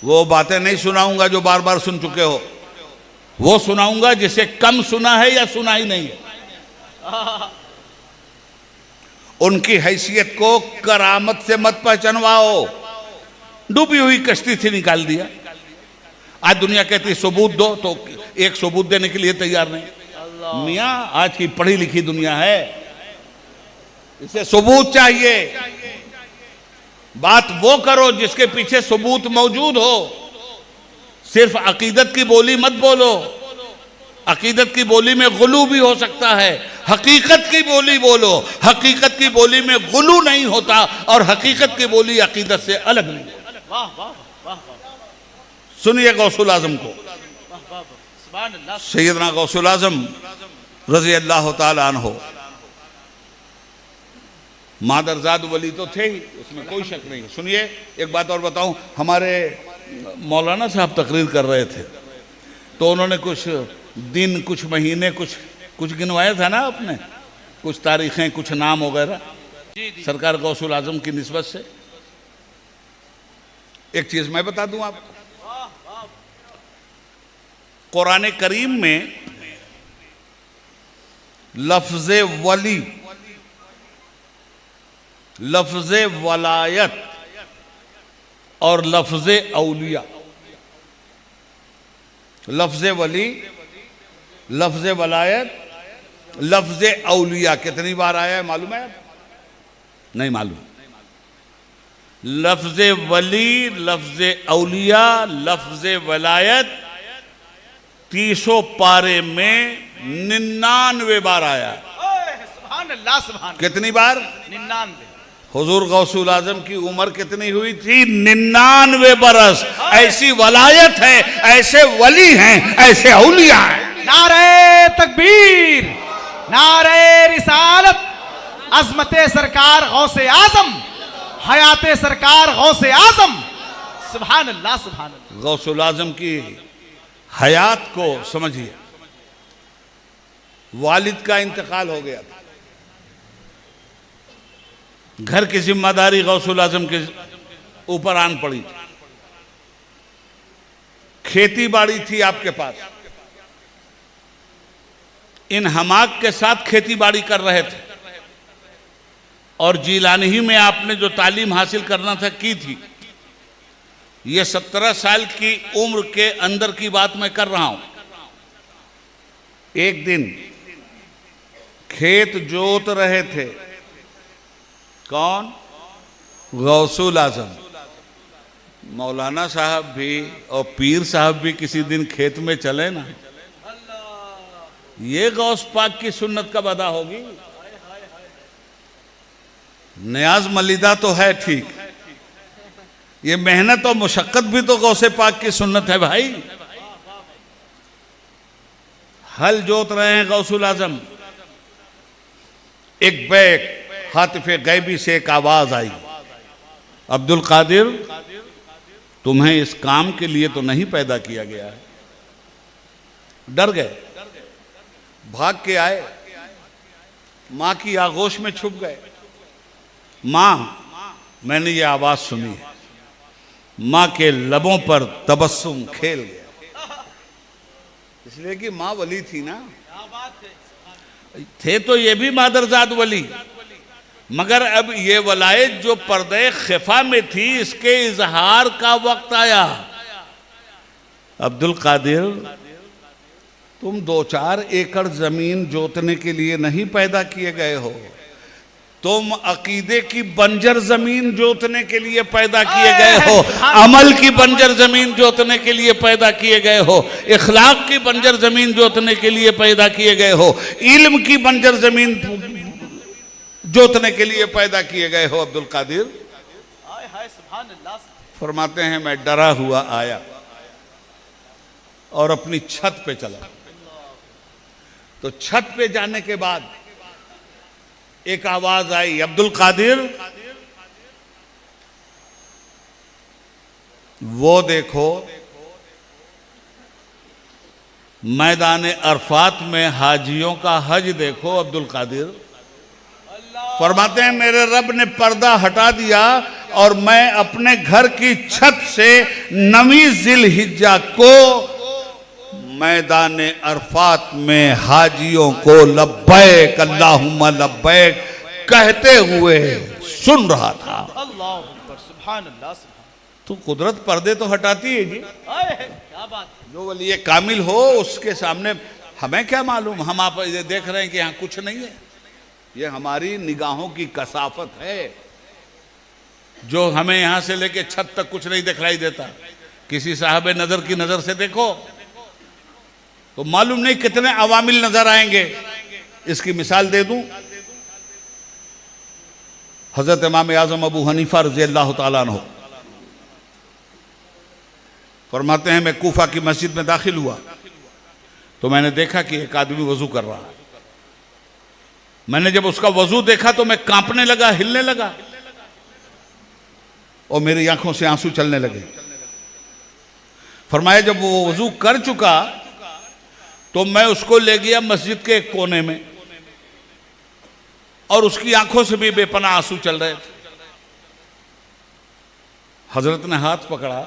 वो बातें नहीं सुनाऊंगा जो बार बार सुन चुके हो, वो सुनाऊंगा जिसे कम सुना है या सुना ही नहीं है। उनकी हैसियत को करामत से मत पहचानवाओ। डूबी हुई कश्ती से निकाल दिया। आज दुनिया कहती सबूत दो, तो एक सबूत देने के लिए तैयार नहीं। मियां आज की पढ़ी लिखी दुनिया है, इसे सबूत चाहिए। बात वो करो जिसके पीछे सबूत मौजूद हो। सिर्फ अकीदत की बोली मत बोलो, अकीदत की बोली में गुलू भी हो सकता है। हकीकत की बोली बोलो, हकीकत की बोली में गुलू नहीं होता और हकीकत की बोली अकीदत से अलग नहीं। वाह वाह वाह। सुनिए गौसुल आजम को। सुभान अल्लाह। सैयदना गौसुल आजम रज़ी अल्लाह ताला अन्हु मादरजाद वली तो थे ही, उसमें कोई शक नहीं। सुनिए एक बात और बताऊं, हमारे मौलाना साहब तकरीर कर रहे थे तो उन्होंने कुछ दिन, कुछ महीने, कुछ गिनवाया था ना आपने, कुछ तारीखें, कुछ नाम वगैरह सरकार गौसुल आजम की निस्बत से। एक चीज मैं बता दूं आपको, कुरान करीम में लफ्ज़े वली, लफ्ज़े वलायत और लफ्ज़े औलिया, लफ्ज़े वली, लफ्ज़े वलायत, लफ्ज़े औलिया कितनी बार आया है मालूम है? नहीं मालूम। लफ्ज़े वली, लफ्ज़े औलिया, लफ्ज़े वलायत 30 पारे में 99 बार आया। सुभान अल्लाह, सुभान। कितनी बार? 99। हुजूर गौसुल आजम की उम्र कितनी हुई थी? 99 बरस। ऐसी वलायत है, ऐसे वली हैं, ऐसे औलिया हैं। नारे तकबीर, नारे रिसालत, अजमत सरकार गौसे आजम, हयात सरकार गौसे आजम सुभान अल्लाह सुभान अल्लाह। गौसुल आजम की हयात को समझिए। वालिद का इंतकाल हो गया था, घर की जिम्मेदारी गौसुल आजम के ऊपर आन पड़ी थी। खेती बाड़ी थी आपके पास, इन हमाक के साथ खेती बाड़ी कर रहे थे और जीलानी में आपने जो तालीम हासिल करना था की थी। ये 17 साल की उम्र के अंदर की बात मैं कर रहा हूं। एक दिन खेत जोत रहे थे, कौन? गौसुल आजम। मौलाना साहब भी और पीर साहब भी किसी दिन खेत में चले ना, ये गौस पाक की सुन्नत कब अदा होगी? नियाज मलिदा तो है ठीक, ये मेहनत और मुशक्कत भी तो गौसे पाक की सुन्नत है भाई। हल जोत रहे हैं गौसुल आजम, एक बैक हातिफे गैबी से एक आवाज आई, अब्दुल कादिर तुम्हें इस काम के लिए तो नहीं पैदा किया गया है। डर गए, भाग के आए, मां की आगोश में छुप गए। मां, मैंने ये आवाज सुनी है। मां के लबों पर तबस्सुम खेल गया, इसलिए कि मां वली थी ना। थे तो ये भी मादरजाद वली, मगर अब ये वलायत जो पर्दे खिफा में थी, इसके इजहार का वक्त आया। अब्दुल कादिर, तुम 2-4 एकड़ जमीन जोतने के लिए नहीं पैदा किए गए हो, तुम अकीदे की बंजर जमीन जोतने के लिए पैदा किए गए हो, अमल की बंजर जमीन जोतने के लिए पैदा किए गए हो, इखलाक की बंजर जमीन जोतने के लिए पैदा किए गए हो, इल्म की बंजर जमीन जोतने के लिए पैदा किए गए हो। अब्दुल कादिर फरमाते हैं, मैं डरा हुआ आया और अपनी छत पे चला। तो छत पे जाने के बाद एक आवाज आई, अब्दुल कादिर वो देखो मैदान अरफात में हाजियों का हज देखो। अब्दुल कादिर फरमाते हैं, मेरे रब ने पर्दा हटा दिया और मैं अपने घर की छत से 9वीं जिलहिज्जा को मैदान अरफात में हाजियों को लब्बैक अल्लाहुम्मा लब्बैक कहते हुए सुन रहा था। अल्लाह अकबर, सुभान अल्लाह। तो कुदरत पर्दे तो हटाती है जी, क्या बात। जो वली कामिल हो उसके सामने हमें क्या मालूम, हम आप ये देख रहे हैं कि यहाँ कुछ नहीं है। ये हमारी निगाहों की कसाफत है, जो हमें यहां से लेके छत तक कुछ नहीं दिखलाई देता। किसी साहब नजर की नजर से देखो तो मालूम नहीं कितने अवामिल नजर आएंगे। इसकी मिसाल दे दूं, हजरत इमाम आजम अबू हनीफा रज़ी अल्लाह तआला अन्हु फरमाते हैं, मैं कूफा की मस्जिद में दाखिल हुआ तो मैंने देखा कि एक आदमी वजू कर रहा है। मैंने जब उसका वजू देखा तो मैं कांपने लगा, हिलने लगा और मेरी आंखों से आंसू चलने लगे। फरमाया जब वो वजू कर चुका तो मैं उसको ले गया मस्जिद के एक कोने में और उसकी आंखों से भी बेपनाह आंसू चल रहे थे। हजरत ने हाथ पकड़ा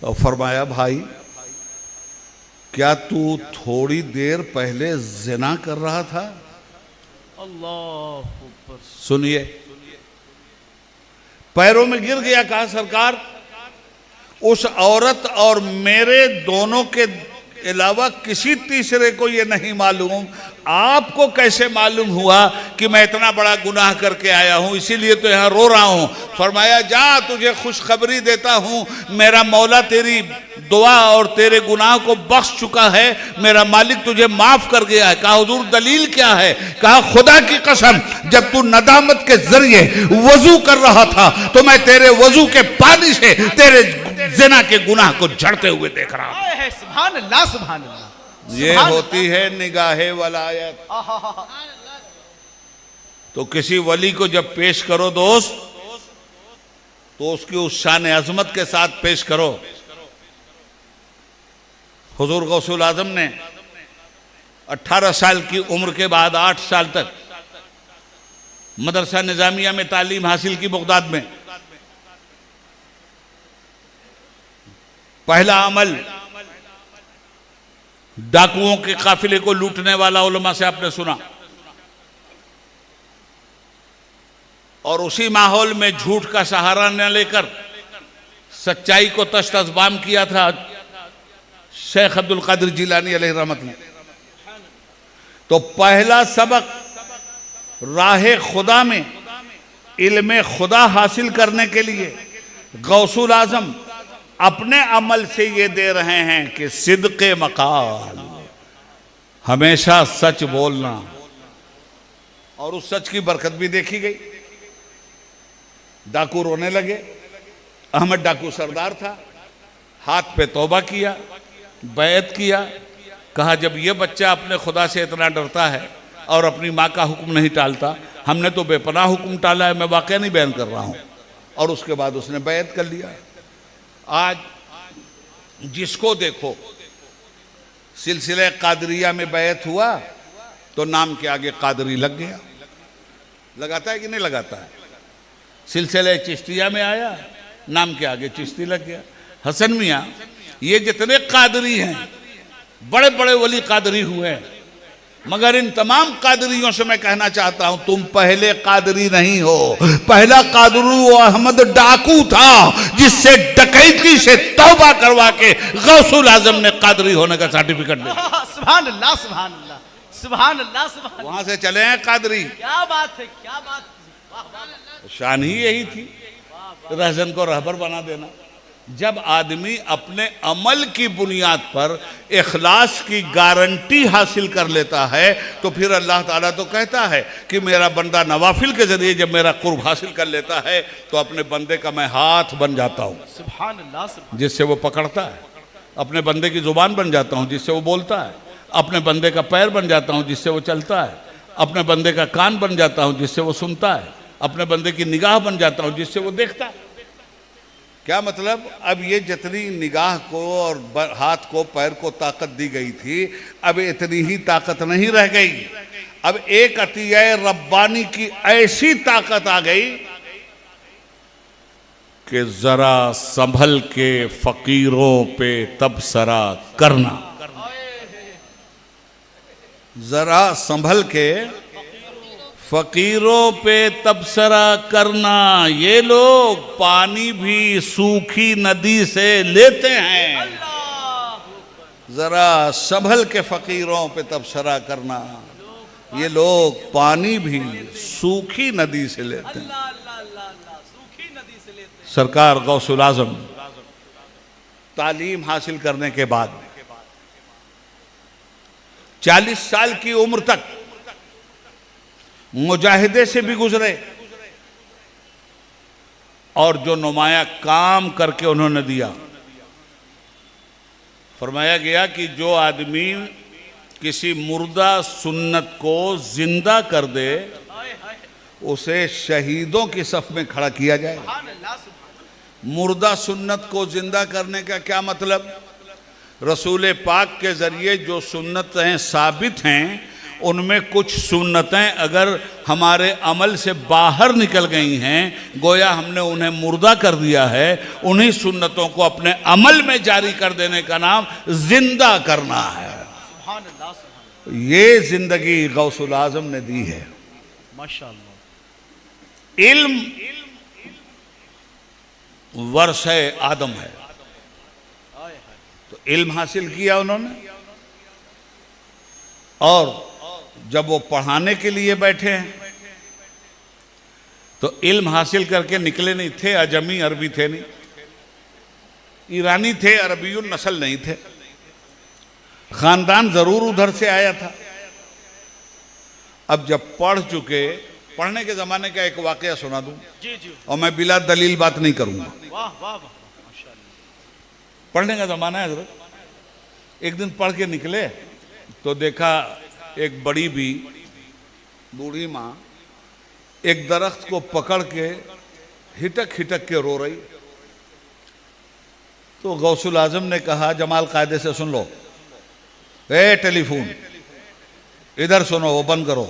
और फरमाया, भाई क्या तू थोड़ी देर पहले जिना कर रहा था? अल्लाह सुनिए, पैरों में गिर गया। कहा, सरकार उस औरत और मेरे दोनों के अलावा किसी तीसरे को ये नहीं मालूम, आपको कैसे मालूम हुआ कि मैं इतना बड़ा गुनाह करके आया हूं, इसीलिए तो यहां रो रहा हूं। फरमाया, जा तुझे खुशखबरी देता हूं, मेरा मौला तेरी दुआ और तेरे गुनाह को बख्श चुका है, मेरा मालिक तुझे माफ कर गया है। कहा, हुजूर दलील क्या है? कहा, खुदा की कसम जब तू नदामत के जरिए वजू कर रहा था तो मैं तेरे वजू के पानी से तेरे जिना के गुनाह को झड़ते हुए देख रहा हूं। सुभान अल्लाह सुभान अल्लाह। ये होती है निगाहे वलायत। तो किसी वली को जब पेश करो दोस्त तो उसकी उस शान अजमत के साथ पेश करो। हुजूर गौसुल आजम ने 18 साल की उम्र के बाद 8 साल तक मदरसा निजामिया में तालीम हासिल की बगदाद में। पहला अमल डाकुओं के काफिले को लूटने वाला उलमा से आपने सुना, और उसी माहौल में झूठ का सहारा न लेकर सच्चाई को तश्त अज़बाम किया था शेख अब्दुल कादिर जिलानी अलैहि रहमत ने। तो पहला सबक राह खुदा में इल्म खुदा हासिल करने के लिए गौसुल आजम अपने अमल से ये दे रहे हैं कि सिद्क़े मकाल, हमेशा सच बोलना। और उस सच की बरकत भी देखी गई। डाकू रोने लगे। अहमद डाकू सरदार था, हाथ पे तौबा किया, बैत किया, कहा जब ये बच्चा अपने खुदा से इतना डरता है और अपनी माँ का हुक्म नहीं टालता, हमने तो बेपनाह हुक्म टाला है, मैं वाकया नहीं बयान कर रहा हूँ। और उसके बाद उसने बैत कर लिया। आज जिसको देखो सिलसिले कादरिया में बैत हुआ तो नाम के आगे कादरी लग गया। लगाता है कि नहीं लगाता है? सिलसिले चिश्तिया में आया, नाम के आगे चिश्ती लग गया। हसन मियाँ, ये जितने कादरी हैं बड़े बड़े वली कादरी हुए हैं, मगर इन तमाम कादरियों से मैं कहना चाहता हूं तुम पहले कादरी नहीं हो। पहला कादरू वो अहमद डाकू था जिससे डकैती से तौबा करवा के गौसुल आजम ने कादरी होने का सर्टिफिकेट दिया। सुभान अल्लाह, सुभान अल्लाह, सुभान अल्लाह, सुभान। वहां से चले हैं कादरी। क्या बात है, क्या बात है। शान ही यही थी, रहजन को रहबर बना देना। जब आदमी अपने अमल की बुनियाद पर इखलास की गारंटी हासिल कर लेता है तो फिर अल्लाह ताला तो कहता है कि मेरा बंदा नवाफिल के जरिए जब मेरा कुर्ब हासिल कर लेता है तो अपने बंदे का मैं हाथ बन जाता हूँ, सुभान अल्लाह, सुभान। जिससे वो पकड़ता है। अपने बंदे की जुबान बन जाता हूँ जिससे वो बोलता है। अपने बंदे का पैर बन जाता हूँ जिससे वो चलता है। अपने बंदे का कान बन जाता हूँ जिससे वो सुनता है। अपने बंदे की निगाह बन जाता हूँ जिससे वो देखता है। क्या मतलब? अब ये जितनी निगाह को और हाथ को पैर को ताकत दी गई थी, अब इतनी ही ताकत नहीं रह गई। अब एक अतिया रब्बानी की ऐसी ताकत आ गई कि जरा संभल के फकीरों पे तबसरा करना। जरा संभल के फकीरों पे तबसरा करना। ये लोग पानी भी सूखी नदी से लेते हैं। जरा संभल के फकीरों पे तबसरा करना। ये लोग पानी भी सूखी नदी से लेते हैं। सरकार गौसुल आजम तालीम हासिल करने के बाद 40 साल की उम्र तक मुजाहिदे से भी गुजरे और जो नुमाया काम करके उन्होंने दिया। फरमाया गया कि जो आदमी किसी मुर्दा सुन्नत को जिंदा कर दे उसे शहीदों की सफ में खड़ा किया जाए। मुर्दा सुन्नत को जिंदा करने का क्या मतलब? रसूल पाक के जरिए जो सुन्नतें साबित हैं उनमें कुछ सुन्नतें अगर हमारे अमल से बाहर निकल गई हैं, गोया हमने उन्हें मुर्दा कर दिया है। उन्हीं सुन्नतों को अपने अमल में जारी कर देने का नाम जिंदा करना है। ये जिंदगी गौसुल आजम ने दी है। माशाअल्लाह। इल्म वर्षे आदम है, तो इल्म हासिल किया उन्होंने। और जब वो पढ़ाने के लिए बैठे हैं तो इल्म हासिल करके निकले नहीं थे। अजमी अरबी थे नहीं, ईरानी थे, अरबीयुन नस्ल नहीं थे। खानदान जरूर उधर से आया था। अब जब पढ़ चुके, पढ़ने के जमाने का एक वाकया सुना दूं और मैं बिला दलील बात नहीं करूंगा। वाह वाह, पढ़ने का जमाना है हज़रत। एक दिन पढ़ के निकले तो देखा एक बड़ी भी बूढ़ी माँ एक दरख्त को पकड़ के हिटक हिटक के रो रही। तो गौसुल आजम ने कहा, जमाल कायदे से सुन लो, ए टेलीफोन इधर सुनो, वो बंद करो।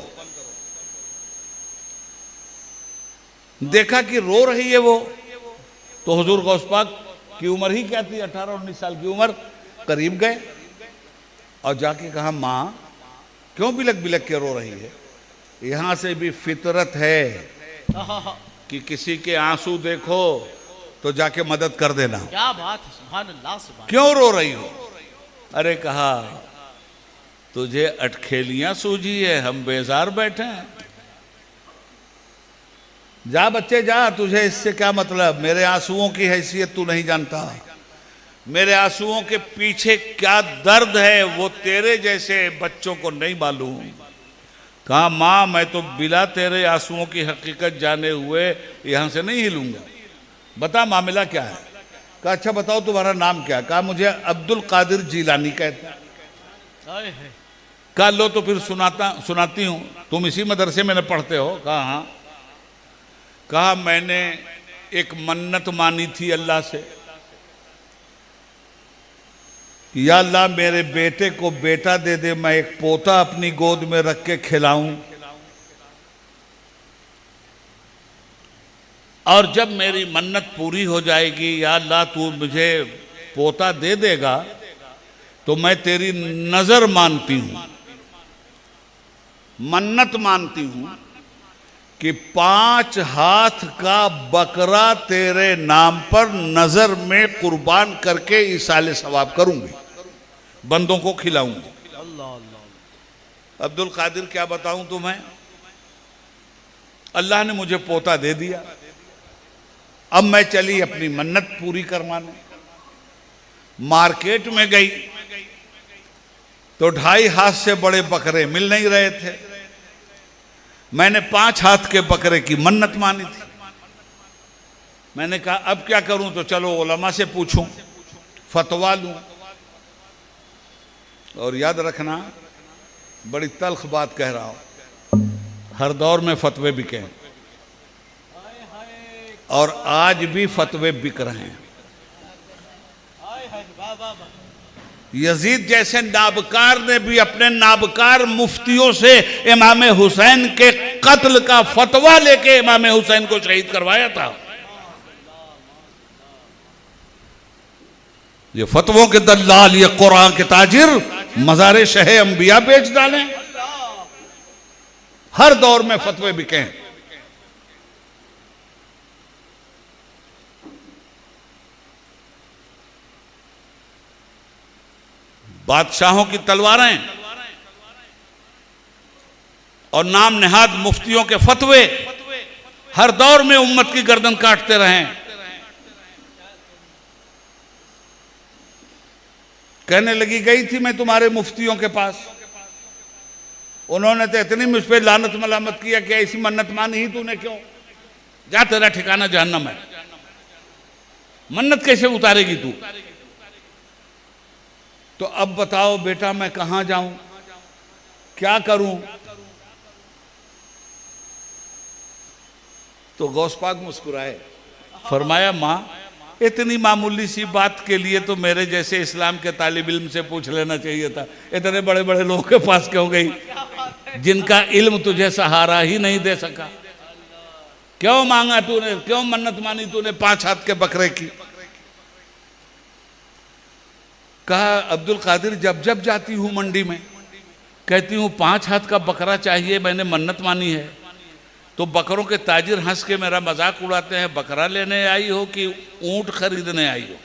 देखा कि रो रही है वो, तो हुजूर गौस पाक की उम्र ही क्या थी, 18-19 साल की उम्र, करीब गए और जाके कहा, माँ क्यों बिलक बिलक के रो रही है? यहां से भी फितरत है कि किसी के आंसू देखो तो जाके मदद कर देना। क्या बात है, सुभान अल्लाह, सुभान। क्यों रो रही हो? अरे कहा, तुझे अटखेलियां सूझी है, हम बेजार बैठे हैं। जा बच्चे जा, तुझे इससे क्या मतलब? मेरे आंसुओं की हैसियत तू नहीं जानता। मेरे आंसुओं के पीछे क्या दर्द है वो तेरे जैसे बच्चों को नहीं मालूम। कहा, माँ मैं तो बिला तेरे आंसुओं की हकीकत जाने हुए यहां से नहीं हिलूंगा, बता मामला क्या है? कहा, अच्छा बताओ तुम्हारा नाम क्या है? कहा, मुझे अब्दुल कादिर जीलानी कहते हैं। कहा, लो तो फिर सुनाती हूं, तुम इसी मदरसे में न पढ़ते हो? कहा, हाँ। कहा, मैंने एक मन्नत मानी थी अल्लाह से, या अल्लाह मेरे बेटे को बेटा दे दे, मैं एक पोता अपनी गोद में रख के खिलाऊं, और जब मेरी मन्नत पूरी हो जाएगी, या अल्लाह तू मुझे पोता दे देगा तो मैं तेरी नजर मानती हूं, मन्नत मानती हूं कि 5 हाथ का बकरा तेरे नाम पर नजर में कुर्बान करके इसाले सवाब करूंगी, बंदों को खिलाऊंगी। अब्दुल कादिर क्या बताऊं तुम्हें, अल्लाह ने मुझे पोता दे दिया, अब मैं चली अपनी मन्नत पूरी करवाने। मार्केट में गई तो 2.5 हाथ से बड़े बकरे मिल नहीं रहे थे। मैंने 5 हाथ के बकरे की मन्नत मानी थी। मैंने कहा अब क्या करूं? तो चलो उलमा से पूछूं, फतवा लूं। और याद रखना, बड़ी तल्ख बात कह रहा हूं, हर दौर में फतवे बिके हैं और आज भी फतवे बिक रहे हैं। यजीद जैसे नाबकार ने भी अपने नाबकार मुफ्तियों से इमाम हुसैन के कत्ल का फतवा लेके इमाम हुसैन को शहीद करवाया था। ये फतवों के दल्लाल, ये कुरान के ताजिर मज़ारे शहे अंबिया बेच डालें। हर दौर में फतवे बिके हैं। बादशाहों की तलवारें और नाम नेहाद मुफ्तियों के फतवे हर दौर में उम्मत की गर्दन काटते रहे। कहने लगी, गई थी मैं तुम्हारे मुफ्तियों के पास, उन्होंने तो इतनी मुझ पर लानत मलामत किया कि ऐसी मन्नत मानी ही तूने क्यों? जा, तेरा ठिकाना जहन्नम है। मन्नत कैसे उतारेगी तू? तो अब बताओ बेटा, मैं कहां जाऊं, क्या करूं? तो गौस पाक मुस्कुराए, फरमाया, मां इतनी मामूली सी बात के लिए तो मेरे जैसे इस्लाम के तालिब इल्म से पूछ लेना चाहिए था। इतने बड़े बड़े लोगों के पास क्यों गई, जिनका इल्म तुझे सहारा ही नहीं दे सका? क्यों मांगा तूने, क्यों मन्नत मानी तूने 5 हाथ के बकरे की? कहा, अब्दुल कादिर जब जब जाती हूं मंडी में कहती हूं 5 हाथ का बकरा चाहिए, मैंने मन्नत मानी है, तो बकरों के ताजिर हंस के मेरा मजाक उड़ाते हैं, बकरा लेने आई हो कि ऊंट खरीदने आई हो?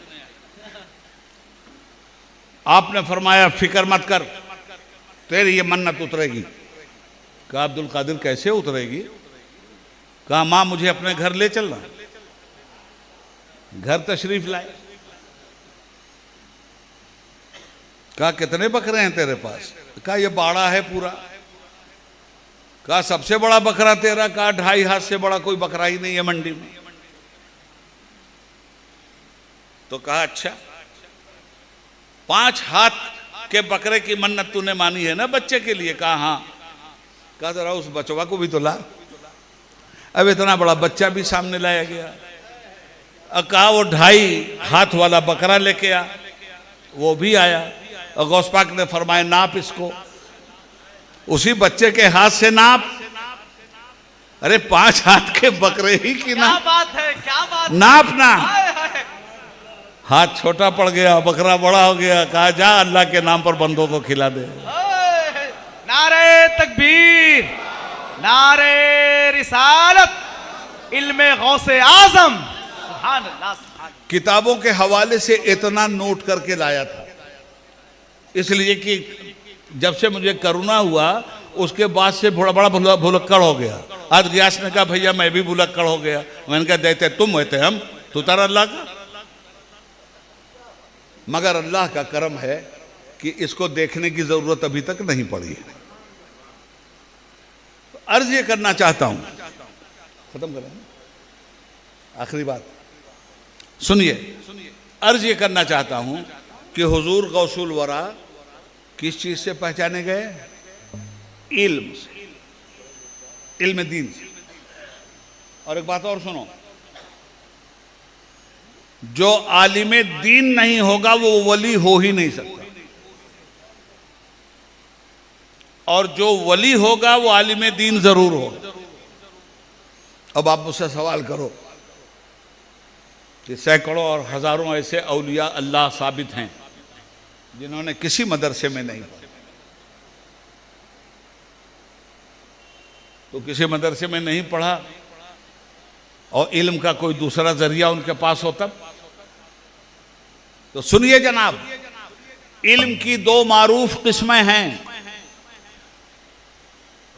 आपने फरमाया फिक्र मत कर, तेरी ये मन्नत उतरेगी। कहा, अब्दुल कादिर कैसे उतरेगी? कहा, मां मुझे अपने घर ले चलना। घर तशरीफ लाए। कहा, कितने बकरे हैं तेरे पास? कहा, ये बाड़ा है पूरा। कहा, सबसे बड़ा बकरा तेरा? कहा, 2.5 हाथ से बड़ा कोई बकरा ही नहीं है मंडी में। तो कहा, अच्छा 5 हाथ के बकरे की मन्नत तूने मानी है ना बच्चे के लिए? कहा, हाँ। कहा, जरा उस बचवा को भी तो ला। अब इतना बड़ा बच्चा भी सामने लाया गया। अब कहा वो 2.5 हाथ वाला बकरा लेके आ, वो भी आया और गौस पाक ने फरमाया नाप इसको। उसी बच्चे के हाथ से नाप। अरे 5 हाथ के बकरे ही की क्या नाप, बात है, क्या बात नापना। हाय हाय। हाथ छोटा पड़ गया, बकरा बड़ा हो गया। कहा जा अल्लाह के नाम पर बंदों को खिला दे। नारे तकबीर, नारे रिसालत, इल्मे गौसे आजम। सुभान अल्लाह, सुभान अल्लाह। किताबों के हवाले से इतना नोट करके लाया था, इसलिए कि जब से मुझे करुणा हुआ उसके बाद से बड़ा बड़ा भुलक्कड़ हो गया। आज गियास ने कहा भैया मैं भी भुलक्कड़ हो गया। मैंने कहा देते तुम होते हम, तू तारा अल्लाह का। मगर अल्लाह का करम है कि इसको देखने की जरूरत अभी तक नहीं पड़ी है। अर्ज ये करना चाहता हूं, खत्म करें, आखिरी बात सुनिए। अर्ज ये करना चाहता हूं कि हुजूर गौसुल वरा किस चीज से पहचाने गए? इल्म से, इल्म दीन से। और एक बात और सुनो, जो आलिमे दीन नहीं होगा वो वली हो ही नहीं सकता, और जो वली होगा वो आलिमे दीन जरूर होगा। अब आप मुझसे सवाल करो कि सैकड़ों और हजारों ऐसे औलिया अल्लाह साबित हैं जिन्होंने किसी मदरसे में नहीं पढ़ा। तो किसी मदरसे में नहीं पढ़ा और इल्म का कोई दूसरा जरिया उनके पास हो तब। तो सुनिए जनाब, इल्म की 2 मारूफ किस्में हैं।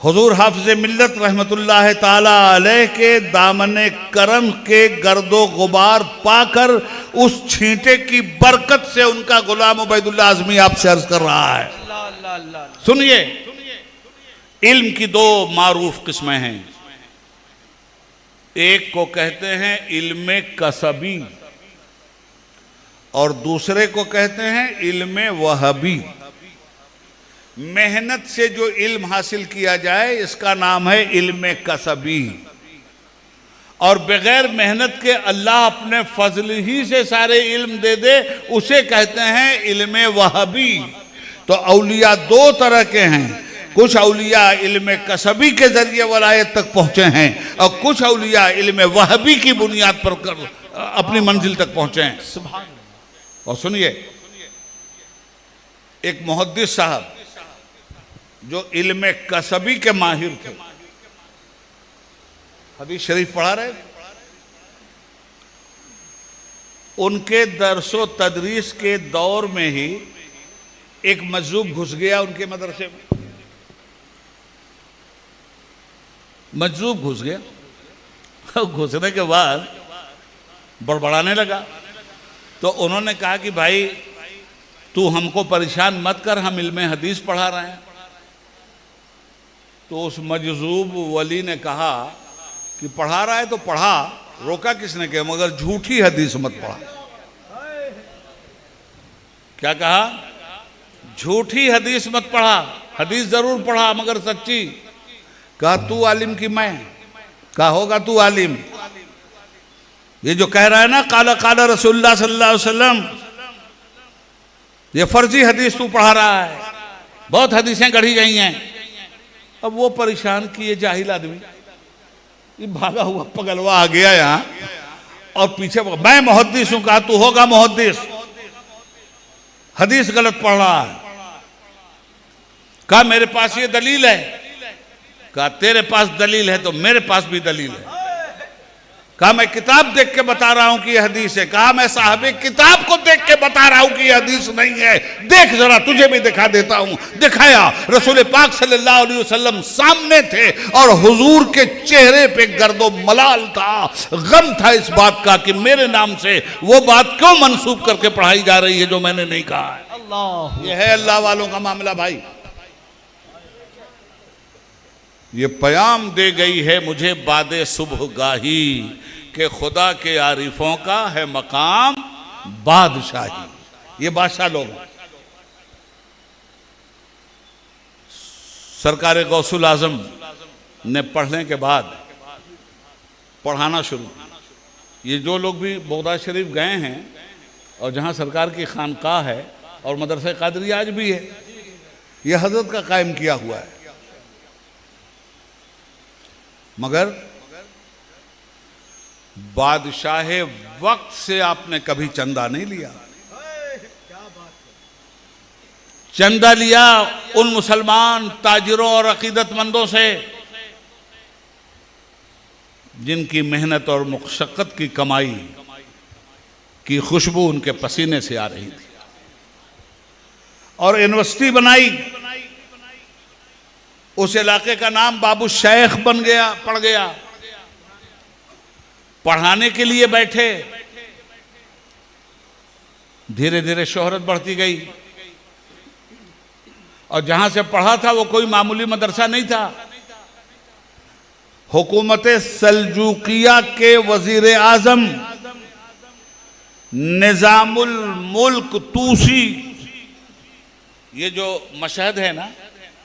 हुजूर हाफिज मिल्लत रहमतुल्लाह ताला अलैह के दामने करम के गर्दो गुबार पाकर उस छींटे की बरकत से उनका गुलाम उबैदुल्लाह आज़मी आपसे अर्ज कर रहा है। सुनिए, इल्म की 2 मारूफ किस्में हैं। एक को कहते हैं इल्म कसबी और दूसरे को कहते हैं इल्म वहबी। मेहनत से जो इल्म हासिल किया जाए इसका नाम है इल्म कसबी, और बगैर मेहनत के अल्लाह अपने फजल ही से सारे इल्म दे दे उसे कहते हैं इल्म वहबी। तो औलिया 2 तरह के हैं, कुछ औलिया इल्म कसबी के जरिए वलायत तक पहुंचे हैं और कुछ औलिया इल्म वहबी की बुनियाद पर अपनी मंजिल तक पहुंचे हैं। सुभान। और सुनिए, एक मुहद्दिस साहब जो इल्म कसबी के माहिर थे, हदीस शरीफ पढ़ा रहे, उनके दरसो तदरीस के दौर में ही एक मजलूब घुस गया उनके मदरसे में। मजलूब घुस गया, घुसने के बाद बड़बड़ाने लगा। तो उन्होंने कहा कि भाई तू हमको परेशान मत कर, हम इल्म हदीस पढ़ा रहे हैं। तो उस मजजूब वली ने कहा कि पढ़ा रहा है तो पढ़ा, रोका किसने के, मगर झूठी हदीस मत पढ़ा। क्या कहा? झूठी हदीस मत पढ़ा, हदीस जरूर पढ़ा मगर सच्ची। कहा तू आलिम की मैं? कहा होगा तू आलिम। ये जो कह रहा है ना काला काला रसूलुल्लाह सल्लल्लाहु अलैहि वसल्लम, ये फर्जी हदीस तू पढ़ा रहा है, बहुत हदीसें गढ़ी गई हैं। अब वो परेशान किए जाहिल आदमी, ये भागा हुआ पगलवा आ गया यहाँ और पीछे मैं मुहद्दिस हूं। कहा तू होगा मुहद्दिस, हदीस गलत पढ़ रहा है। कहा मेरे पास ये दलील है। कहा तेरे पास दलील है तो मेरे पास भी दलील है। कहा मैं किताब देख के बता रहा हूं कि यह हदीस है। कहा मैं साहबे किताब को देख के बता रहा हूं कि यह हदीस नहीं है, देख जरा तुझे भी दिखा देता हूं। दिखाया, रसूल पाक सल्लल्लाहु अलैहि वसल्लम सामने थे और हुजूर के चेहरे पे गर्दो मलाल था, गम था इस बात का कि मेरे नाम से वो बात क्यों मंसूब करके पढ़ाई जा रही है जो मैंने नहीं कहा है। अल्लाह, यह है अल्लाह वालों का मामला भाई। ये प्याम दे गई है मुझे बादे सुबह गाही कि खुदा के आरिफों का है मकाम बादशाही। ये बादशाह लोग हैं। सरकार गौसुल आजम ने पढ़ने के बाद पढ़ाना शुरू। ये जो लोग भी बगदाद शरीफ गए हैं और जहाँ सरकार की खानकाह है और मदरसा कादरिया आज भी है, ये हजरत का कायम किया हुआ है। मगर बादशाह वक्त से आपने कभी चंदा नहीं लिया। चंदा लिया उन मुसलमान ताजिरों और अकीदतमंदों से जिनकी मेहनत और मुशक्कत की कमाई की खुशबू उनके पसीने से आ रही थी, और यूनिवर्सिटी बनाई। उस इलाके का नाम बाबू शेख बन गया, पड़ गया। पढ़ाने के लिए बैठे, धीरे धीरे शोहरत बढ़ती गई, और जहां से पढ़ा था वो कोई मामूली मदरसा नहीं था। हुकूमत सल्जूकिया के वजीर आजम निजामुल मुल्क तूसी, ये जो मशहद है ना,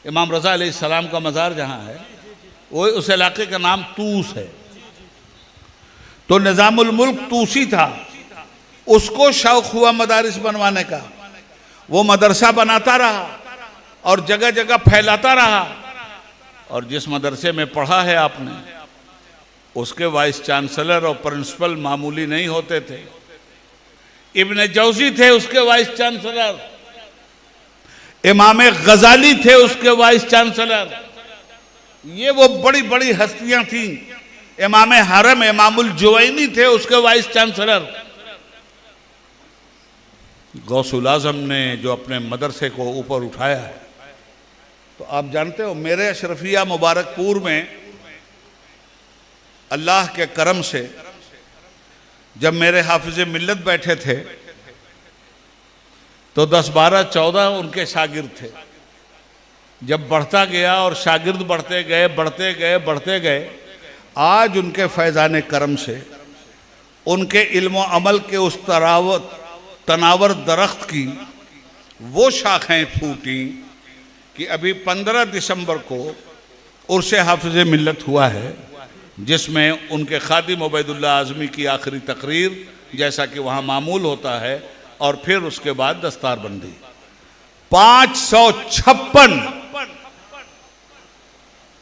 इमाम रजा अलैहिस्सलाम का मज़ार जहां है, वो उस इलाके का नाम तूस है। तो निजामुल मुल्क तूसी था, उसको शौक हुआ मदारिस बनवाने का। वो मदरसा बनाता रहा और जगह जगह फैलाता रहा। और जिस मदरसे में पढ़ा है आपने, उसके वाइस चांसलर और प्रिंसिपल मामूली नहीं होते थे। इब्न जौजी थे उसके वाइस चांसलर, इमाम गजाली थे उसके वाइस चांसलर। ये वो बड़ी बड़ी हस्तियां थीं। इमाम हरम इमामुल जुवैनी थे उसके वाइस चांसलर। गौसुल आजम ने जो अपने मदरसे को ऊपर उठाया है, तो आप जानते हो मेरे अशरफिया मुबारकपुर में अल्लाह के करम से जब मेरे हाफिज मिल्लत बैठे थे तो 10, 12, 14 उनके शागिर्द थे। जब बढ़ता गया और शागिर्द बढ़ते गए बढ़ते गए बढ़ते गए, आज उनके फैज़ान करम से उनके इल्म अमल के उस तनावर दरख्त की वो शाखें फूटी कि अभी 15 दिसंबर को उर्स हाफिज मिल्लत हुआ है, जिसमें उनके खादिम उबैदुल्लाह आज़मी की आखिरी तकरीर जैसा कि वहाँ मामूल होता है, और फिर उसके बाद दस्तारबंदी। 556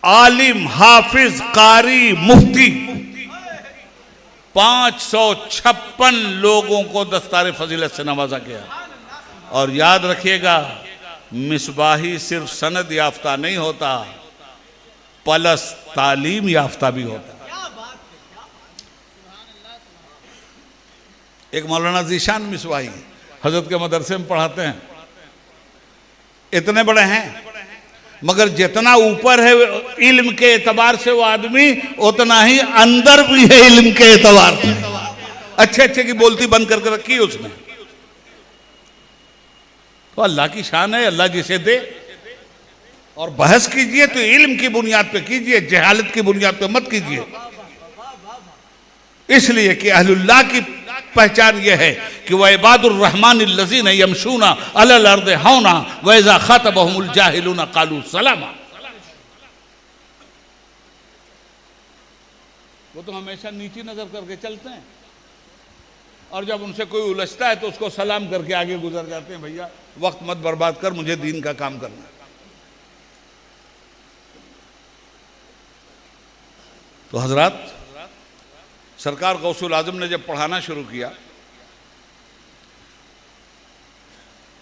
आलिम, हाफिज, कारी, मुफ्ती, 556 लोगों को दस्तार फजीलत से नवाजा गया। और याद रखिएगा, मिसबाही सिर्फ सनद याफ्ता नहीं होता, प्लस तालीम याफ्ता भी होता। एक मौलाना ज़ीशान मिसबाही हजरत के मदरसे में पढ़ाते हैं, इतने बड़े हैं, मगर जितना ऊपर है इल्म के एतबार से वो आदमी, उतना ही अंदर भी है इल्म के एतबार से। अच्छे अच्छे की बोलती बंद करके रखी है उसने। तो अल्लाह की शान है, अल्लाह जिसे दे। और बहस कीजिए तो इल्म की बुनियाद पे कीजिए, जहालत की बुनियाद पे मत कीजिए। इसलिए कि अहलुल्लाह की पहचान यह है कि वह इबादुर रहमान लज़ीना यमशूना अलल अर्द हौना व इज़ा ख़ातबहुमुल जाहिलूना क़ालू सलामा। वो तो हमेशा नीची नजर करके चलते हैं, और जब उनसे कोई उलझता है तो उसको सलाम करके आगे गुजर जाते हैं। भैया वक्त मत बर्बाद कर, मुझे दीन का काम करना। तो हजरात, सरकार गौसुल आजम ने जब पढ़ाना शुरू किया,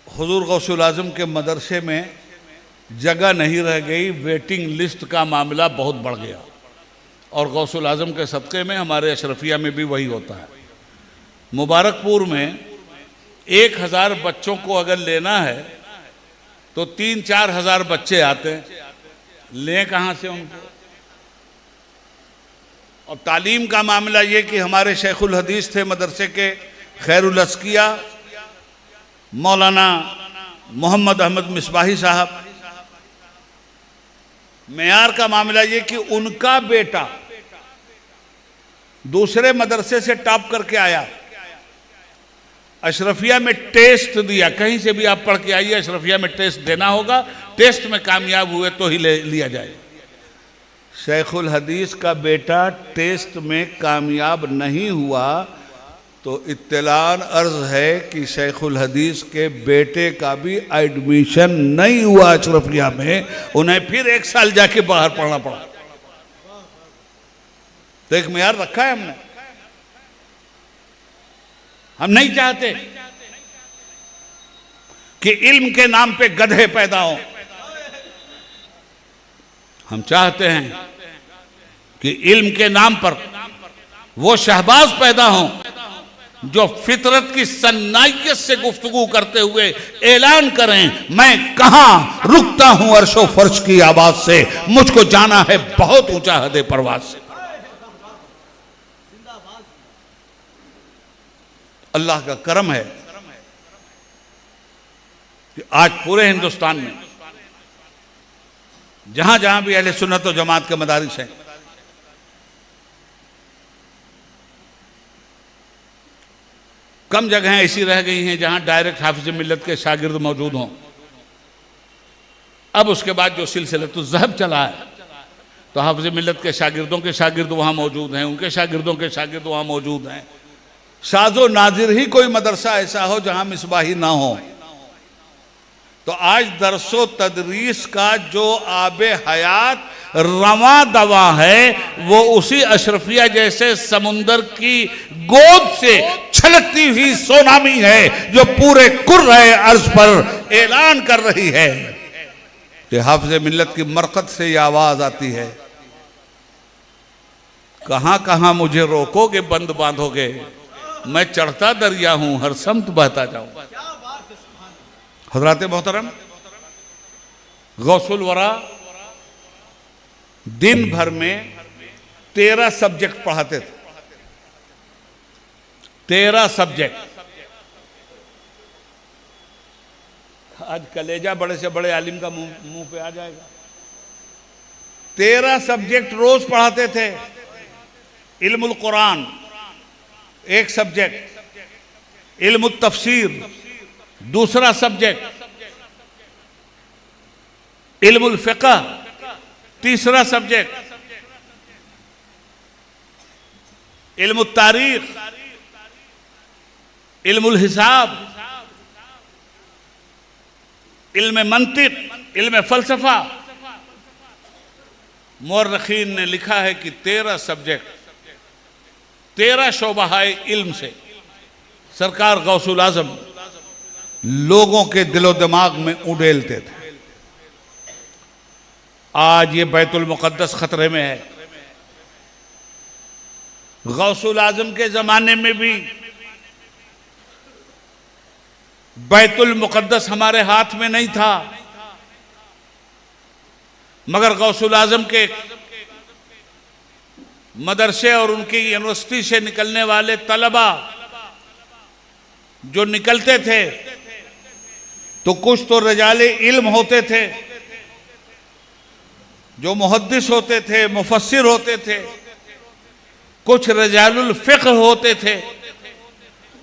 हुजूर गौसुल आजम के मदरसे में जगह नहीं रह गई, वेटिंग लिस्ट का मामला बहुत बढ़ गया। और गौसुल आजम के सदक़े में हमारे अशरफिया में भी वही होता है। मुबारकपुर में 1000 बच्चों को अगर लेना है तो 3-4 हज़ार बच्चे आते हैं, लें कहाँ से उनको? और तालीम का मामला ये कि हमारे शेखुल हदीस थे मदरसे के खैरुल अस्किया मौलाना मोहम्मद अहमद मिसबाही साहब। मेयार का मामला ये कि उनका बेटा दूसरे मदरसे से टॉप करके आया, अशरफिया में टेस्ट दिया। कहीं से भी आप पढ़ के आइए, अशरफिया में टेस्ट देना होगा, टेस्ट में कामयाब हुए तो ही लिया जाए। शेखुल हदीस का बेटा टेस्ट में कामयाब नहीं हुआ तो इत्तलान अर्ज है कि शेखुल हदीस के बेटे का भी एडमिशन नहीं हुआ अशरफिया में, उन्हें फिर 1 साल जाके बाहर पढ़ना पड़ा। तो एक मेयार रखा है हमने। हम नहीं चाहते कि इल्म के नाम पे गधे पैदा हों। हम चाहते हैं कि इल्म के नाम पर वो शहबाज पैदा हों जो फितरत की सन्नाइयत से गुफ्तगू करते हुए ऐलान करें, मैं कहां रुकता हूं अर्शो फर्श की आवाज से, मुझको जाना है बहुत ऊंचा हदे परवाज से। अल्लाह का करम है कि आज पूरे हिंदुस्तान में जहां जहां भी अहले सुन्नत व जमात के मदारिस हैं, कम जगहें ऐसी रह गई हैं जहां डायरेक्ट हाफिज मिल्लत के शागिर्द मौजूद हों। अब उसके बाद जो सिलसिलतुल ज़हब चला है तो हाफिज मिल्लत के शागिर्द वहां मौजूद हैं, उनके शागिर्दों के शागिर्द वहां मौजूद हैं। शाज़ो नाजिर ही कोई मदरसा ऐसा हो जहां मिसबाही ना हो। तो आज दरसो तदरीस का जो आबे हयात रवा दवा है वो उसी अशरफिया जैसे समुंदर की गोद से छलकती हुई सोनामी है जो पूरे कुर्रे अर्ज पर ऐलान कर रही है कि हाफिज मिल्लत की मरकत से ये आवाज आती है, कहां कहां मुझे रोकोगे बंद बांधोगे, मैं चढ़ता दरिया हूं हर समत बहता जाऊं। हजरात मोहतरम, गौसुल वरा दिन भर में 13 सब्जेक्ट पढ़ाते थे। 13 सब्जेक्ट। आज कलेजा बड़े से बड़े आलिम का मुंह पे आ जाएगा। 13 सब्जेक्ट रोज पढ़ाते थे। इल्मुल कुरान एक सब्जेक्ट, इल्मुल तफसीर दूसरा सब्जेक्ट, इल्मुल फिक़ह तीसरा सब्जेक्ट, इल्मुल तारीख, इल्मुल हिसाब, इल्म मंतिक, इल्म फलसफा। मुअर्रिखीन ने लिखा है कि 13 सब्जेक्ट 13 शोबाहाए इल्म से सरकार गौसुल आजम लोगों के दिलो दिमाग में उड़ेलते थे। आज ये बैतुल मुक़द्दस खतरे में है। गौसुल आजम के जमाने में भी बैतुल मुक़द्दस हमारे हाथ में नहीं था, मगर गौसुल आजम के मदरसे और उनकी यूनिवर्सिटी से निकलने वाले तलबा जो निकलते थे तो कुछ तो रजाले इल्म होते थे, जो मुहद्दिस होते थे, मुफस्सिर होते थे, कुछ रजालुल फ़िक़्ह होते थे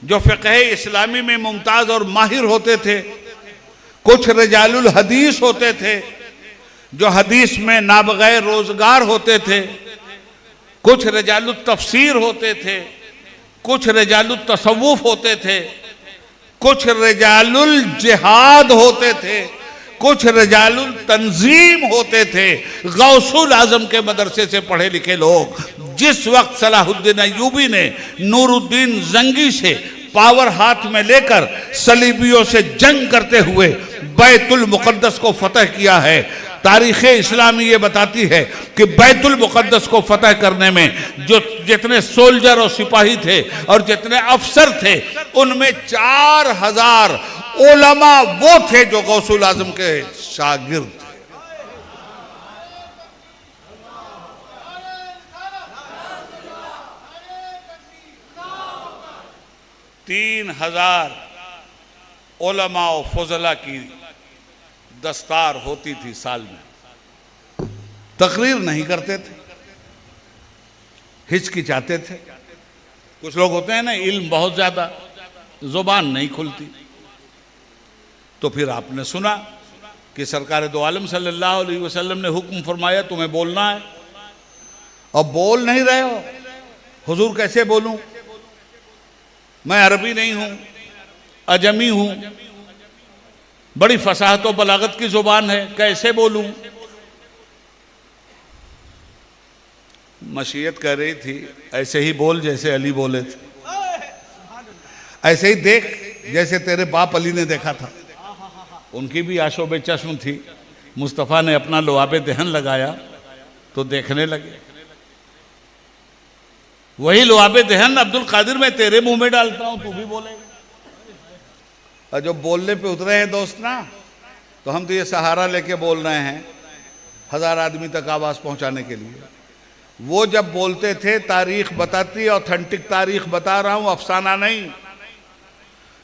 जो फ़िक़्ह इस्लामी में मुमताज़ और माहिर होते थे, कुछ रजालुल हदीस होते थे जो हदीस में नाबग़ैर रोज़गार होते थे, कुछ रजालुल तफ़सीर होते थे, कुछ रजालुल तसव्वुफ़ होते थे, कुछ रजालुल जिहाद होते थे, कुछ रजालुल तंजीम होते थे। गौसुल आजम के मदरसे से पढ़े लिखे लोग जिस वक्त सलाहुद्दीन अय्यूबी ने नूरुद्दीन जंगी से पावर हाथ में लेकर सलीबियों से जंग करते हुए बैतुल मुक़द्दस को फतह किया है, तारीख़ इस्लामी ये बताती है कि बैतुल मुक़द्दस को फतह करने में जो जितने सोल्जर और सिपाही थे और जितने अफसर थे उनमें 4000 उलमा वो थे जो गौसुल आजम के शागिर्द थे। तीन 3000 उलमा और फजला की दस्तार होती थी साल में। तकरीर नहीं करते थे, हिचकिचाते थे। कुछ लोग होते हैं ना, इल्म बहुत ज्यादा, जुबान नहीं खुलती। तो फिर आपने सुना कि सरकार दो आलम सल्लल्लाहु अलैहि वसल्लम ने हुक्म फरमाया तुम्हें बोलना है, और बोल नहीं रहे हो। हुजूर कैसे बोलूं, मैं अरबी नहीं हूं, अजमी हूं, बड़ी फसाहत और बलागत की जुबान है, कैसे बोलूं। मशीयत कह रही थी ऐसे ही बोल जैसे अली बोले थे, ऐसे ही देख जैसे तेरे बाप अली ने देखा था। उनकी भी आशोबे चश्म थी। मुस्तफ़ा ने अपना लुआबे दहन लगाया तो देखने लगे। वही लुआबे दहन अब्दुल कादिर मैं तेरे मुंह में डालता हूं, तू भी बोलेगा। और जो बोलने पे उतरे हैं दोस्त ना, तो हम तो ये सहारा लेके बोल रहे हैं 1000 आदमी तक आवाज पहुंचाने के लिए। वो जब बोलते थे तारीख बताती, ऑथेंटिक तारीख बता रहा हूं, अफसाना नहीं।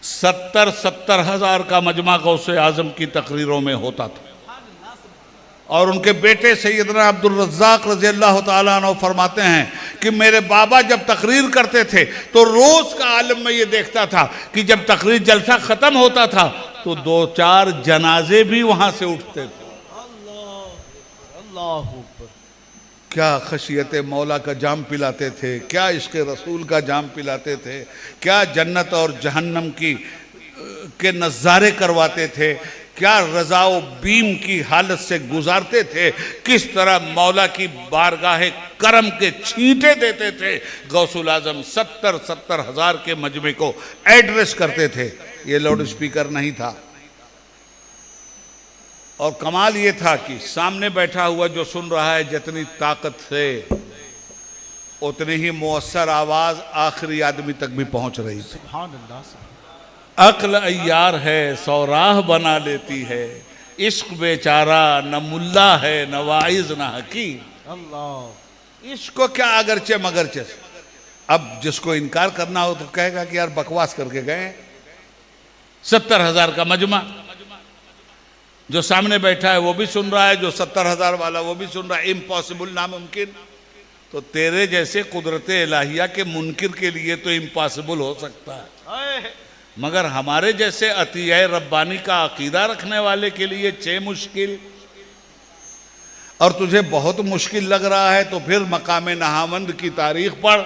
70 हज़ार का मजमा गौसे आजम की तकरीरों में होता था। और उनके बेटे सैयदना अब्दुल रज़्ज़ाक़ रज़ी अल्लाह ताला अन्हु फरमाते हैं कि मेरे बाबा जब तकरीर करते थे तो रोज का आलम में ये देखता था कि जब तकरीर जलसा खत्म होता था तो 2-4 जनाजे भी वहां से उठते थे। अल्लाह क्या खशियत मौला का जाम पिलाते थे, क्या इश्क़ रसूल का जाम पिलाते थे, क्या जन्नत और जहन्नम के नज़ारे करवाते थे, क्या रज़ाओ बीम की हालत से गुजारते थे, किस तरह मौला की बारगाह करम के छींटे देते थे। गौसुल आजम 70 हज़ार के मजमे को एड्रेस करते थे। ये लाउड स्पीकर नहीं था। और कमाल ये था कि सामने बैठा हुआ जो सुन रहा है जितनी ताकत से उतनी ही मुअस्सर आवाज आखिरी आदमी तक भी पहुंच रही थी। सुभान अल्लाह। अक्ल अय्यार है सौराह बना लेती है, इश्क बेचारा न मुल्ला है न वाइज न हकीम। अल्लाह। इश्क को क्या अगरचे मगरचे। अब जिसको इनकार करना हो तो कहेगा कि यार बकवास करके गए। 70 हज़ार का मजमा, जो सामने बैठा है वो भी सुन रहा है, जो 70 हज़ार वाला वो भी सुन रहा है। इम्पॉसिबल, नामुमकिन। तो तेरे जैसे कुदरत इलाहिया के मुनकिर के लिए तो इम्पॉसिबल हो सकता है, मगर हमारे जैसे अतिया रब्बानी का अकीदा रखने वाले के लिए चे मुश्किल। और तुझे बहुत मुश्किल लग रहा है तो फिर मकाम नहामंद की तारीख पढ़।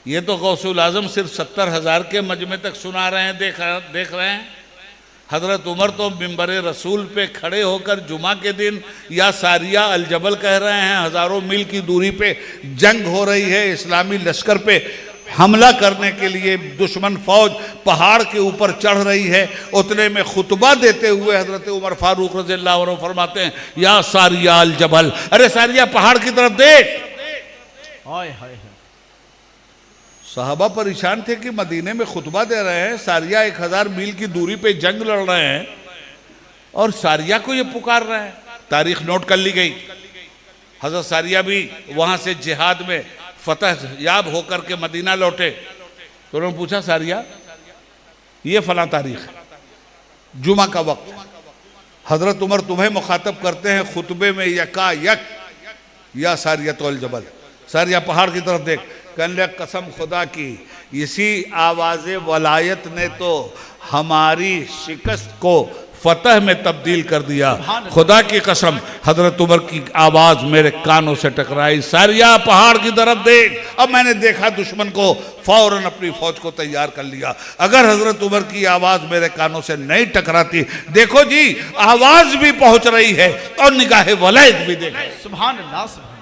ये तो गौसुल आजम सिर्फ 70 हज़ार के मजमे तक सुना रहे हैं, देख रहे हैं। हजरत उमर तो मिंबर रसूल पे खड़े होकर जुमा के दिन या सारिया अल जबल कह रहे हैं। हजारों मील की दूरी पे जंग हो रही है, इस्लामी लश्कर पे हमला करने के लिए दुश्मन फौज पहाड़ के ऊपर चढ़ रही है। उतने में खुतबा देते हुए हजरत उमर फारूक रज़ियल्लाहु अन्हु फरमाते हैं, या सारिया अल जबल, अरे सारिया पहाड़ की तरफ देख। हाय हाय। साहबा परेशान थे कि मदीने में खुतबा दे रहे हैं, सारिया 1000 मील की दूरी पे जंग लड़ रहे हैं और सारिया को ये पुकार रहे हैं। तारीख नोट कर ली गई। हजरत सारिया भी वहां से जिहाद में फतह याब होकर के मदीना लौटे तो उन्होंने पूछा, सारिया ये फला तारीख है, जुमा का वक्त। हजरत उमर तुम्हें मुखातब करते हैं खुतबे में यका यक, या सारिया तोल जबल, सारिया पहाड़ की तरफ देख। कहने कसम खुदा की इसी आवाज़ वलायत ने तो हमारी शिकस्त को फतह में तब्दील कर दिया। खुदा की कसम हजरत उमर की आवाज मेरे कानों से टकराई, सारिया पहाड़ की तरफ देख। अब मैंने देखा दुश्मन को, फौरन अपनी फौज को तैयार कर लिया। अगर हजरत उमर की आवाज मेरे कानों से नहीं टकराती, देखो जी आवाज भी पहुंच रही है और निगाहे वलायत भी देखो। सुभान अल्लाह। सुभान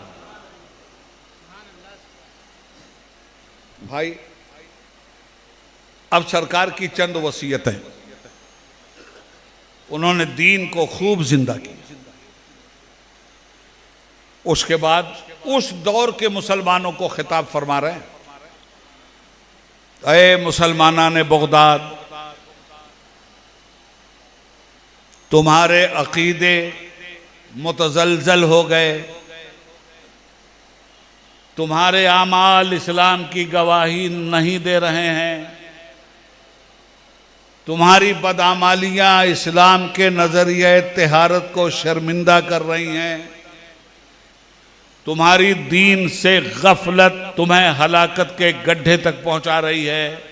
भाई, अब सरकार की चंद वसीयतें। उन्होंने दीन को खूब जिंदा की। उसके बाद उस दौर के मुसलमानों को खिताब फरमा रहे हैं, अए मुसलमानाने बगदाद, तुम्हारे अकीदे मुतजलजल हो गए, तुम्हारे आमाल इस्लाम की गवाही नहीं दे रहे हैं, तुम्हारी बदआमालियाँ इस्लाम के नज़रिए तिहारत को शर्मिंदा कर रही हैं, तुम्हारी दीन से गफलत तुम्हें हलाकत के गड्ढे तक पहुंचा रही है।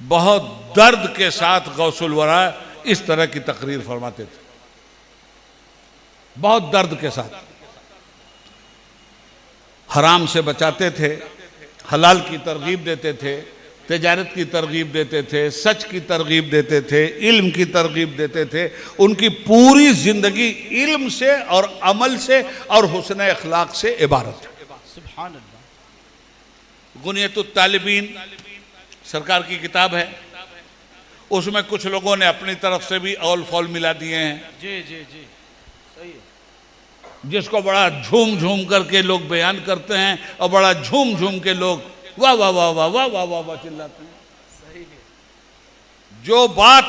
बहुत दर्द के साथ गौसुल वरा इस तरह की तकरीर फरमाते थे, बहुत दर्द के साथ। हराम से बचाते थे, हलाल की तरगीब देते थे, तिजारत की तरगीब देते थे, सच की तरगीब देते थे, इल्म की तरगीब देते थे। उनकी पूरी ज़िंदगी इल्म से और अमल से और हुस्न अखलाक से इबारत है। सुभान अल्लाह। गुनियतुत तालिबीन सरकार की किताब है, उसमें कुछ लोगों ने अपनी तरफ से भी औल फौल मिला दिए हैं, जी जी जी, सही है। जिसको बड़ा झूम झूम करके लोग बयान करते हैं और बड़ा झूम झूम के लोग वाह वाह वाह वाह वाह वाह वाह वाह चिल्लाते हैं। सही है। जो बात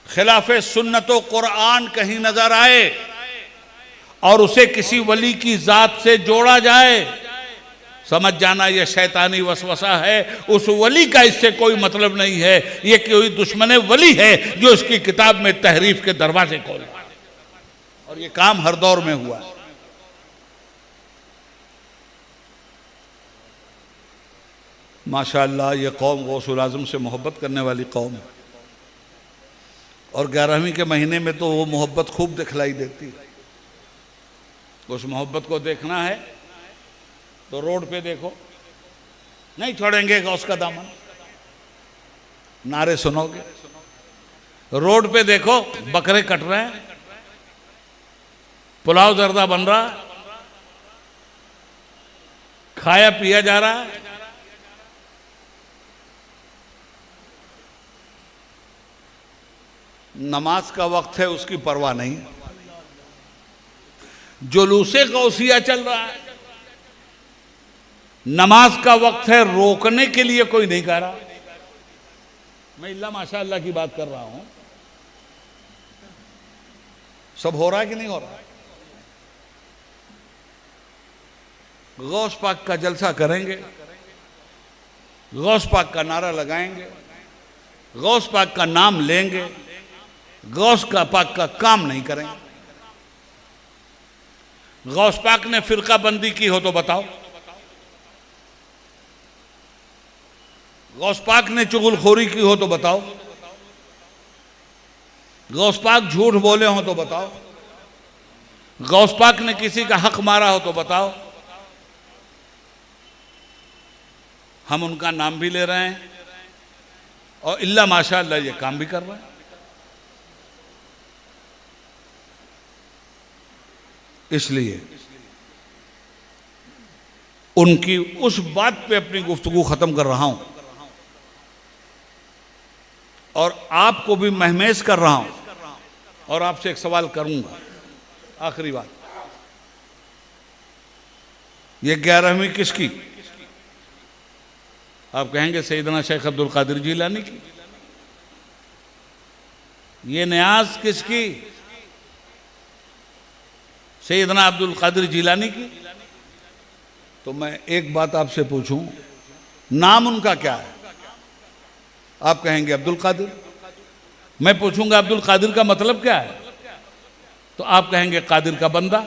खिलाफे सुन्नत कुरान कहीं नजर आए और उसे किसी वली की जात से जोड़ा जाए, समझ जाना यह शैतानी वसवसा है। उस वली का इससे कोई मतलब नहीं है, यह कोई दुश्मन वली है जो इसकी किताब में तहरीफ के दरवाजे खोल, और यह काम हर दौर में हुआ है। माशाअल्लाह ये कौम गौसुल आज़म से मोहब्बत करने वाली कौम है, और 11वीं के महीने में तो वो मोहब्बत खूब दिखलाई देती है। उस मोहब्बत को देखना है तो रोड पे देखो, नहीं छोड़ेंगे गौस का दामन, नारे सुनोगे। रोड पे देखो बकरे कट रहे हैं, पुलाव जर्दा बन रहा, खाया पिया जा रहा है। नमाज का वक्त है उसकी परवाह नहीं, जुलूसे गौसिया चल रहा है। नमाज का वक्त है, रोकने के लिए कोई नहीं कह रहा। मैं इल्ला माशाअल्लाह की बात कर रहा हूं, सब हो रहा है कि नहीं हो रहा? गौस पाक का जलसा करेंगे, गौस पाक का नारा लगाएंगे, गौस पाक का नाम लेंगे, गौस का पाक का काम नहीं करेंगे। गौस पाक ने फिरका बंदी की हो तो बताओ, गौस पाक ने चुगलखोरी की हो तो बताओ, गौस पाक झूठ बोले हो तो बताओ, गौस पाक ने किसी का हक मारा हो तो बताओ। हम उनका नाम भी ले रहे हैं और इल्ला माशाअल्लाह ये काम भी कर रहे हैं। इसलिए उनकी उस बात पे अपनी गुफ्तगू खत्म कर रहा हूं और आपको भी महमेज कर रहा हूं और आपसे एक सवाल करूंगा, आखिरी बात। ये 11वीं किसकी? आप कहेंगे सैयदना शेख अब्दुल कादिर जिलानी की। ये न्याज किसकी? सैयदना अब्दुल कादिर जिलानी की। तो मैं एक बात आपसे पूछूं, नाम उनका क्या है? आप कहेंगे अब्दुल कादिर। मैं पूछूंगा अब्दुल कादिर का मतलब क्या है? तो आप कहेंगे कादिर का बंदा।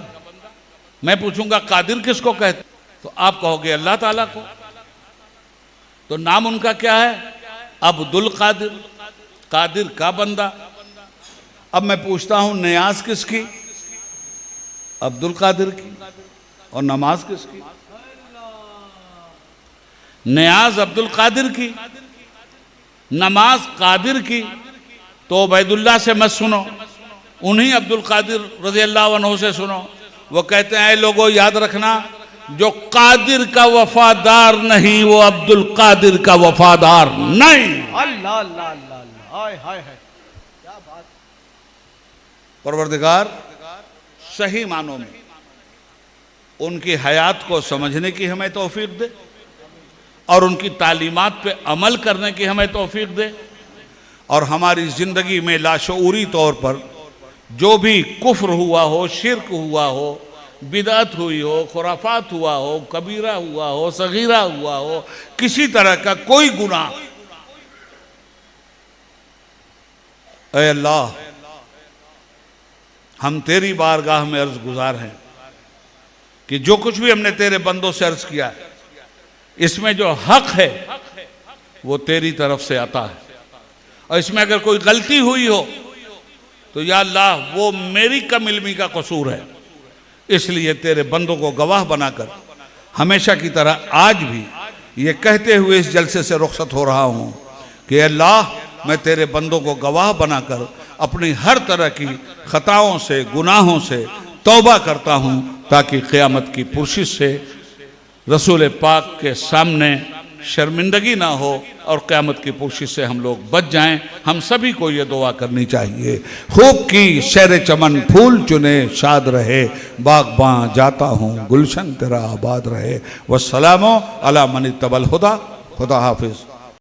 मैं पूछूंगा कादिर किसको कहते? तो आप कहोगे अल्लाह ताला को। तो नाम उनका क्या है? अब्दुल कादिर, कादिर का बंदा। अब मैं पूछता हूं नियाज किसकी? अब्दुल कादिर की। और नमाज किसकी? नियाज अब्दुल कादिर की, नमाज कादिर की। तो उबैदुल्लाह से मत सुनो, उन्हीं अब्दुल कादिर रज़ी अल्लाह अन्हु से सुनो। वो कहते हैं लोगों याद रखना, जो कादिर का वफादार नहीं वो अब्दुल कादिर का वफादार नहीं। अल्लाह अल्लाह अल्लाह, हाय हाय हाय, क्या बात। परवरदिगार सही मानों में उनकी हयात को समझने की हमें तौफीक दे और उनकी तालीमात पे अमल करने की हमें तौफीक दे, और हमारी ज़िंदगी में लाशऊरी तौर पर जो भी कुफ्र हुआ हो, शिर्क हुआ हो, बिदअत हुई हो, खुराफात हुआ हो, कबीरा हुआ हो, सगीरा हुआ हो, किसी तरह का कोई गुनाह, ऐ अल्लाह हम तेरी बारगाह में अर्ज गुजार हैं कि जो कुछ भी हमने तेरे बंदों से अर्ज किया है, इसमें जो हक है वो तेरी तरफ से आता है, और इसमें अगर कोई गलती हुई हो तो या अल्लाह वो मेरी कम इल्मी का कसूर है। इसलिए तेरे बंदों को गवाह बनाकर हमेशा की तरह आज भी ये कहते हुए इस जलसे से रुखसत हो रहा हूँ कि अल्लाह मैं तेरे बंदों को गवाह बनाकर अपनी हर तरह की खताओं से गुनाहों से तौबा करता हूँ ताकि क़यामत की पुरशिश से रसूल पाक के सामने शर्मिंदगी ना हो और क़यामत की पुरशिश से हम लोग बच जाएं। हम सभी को ये दुआ करनी चाहिए। खूब की शहर चमन फूल चुने शाद रहे, बागबां जाता हूँ गुलशन तेरा आबाद रहे। वस्सलामो अला मनित्तबल हुदा। खुदा हाफिज़।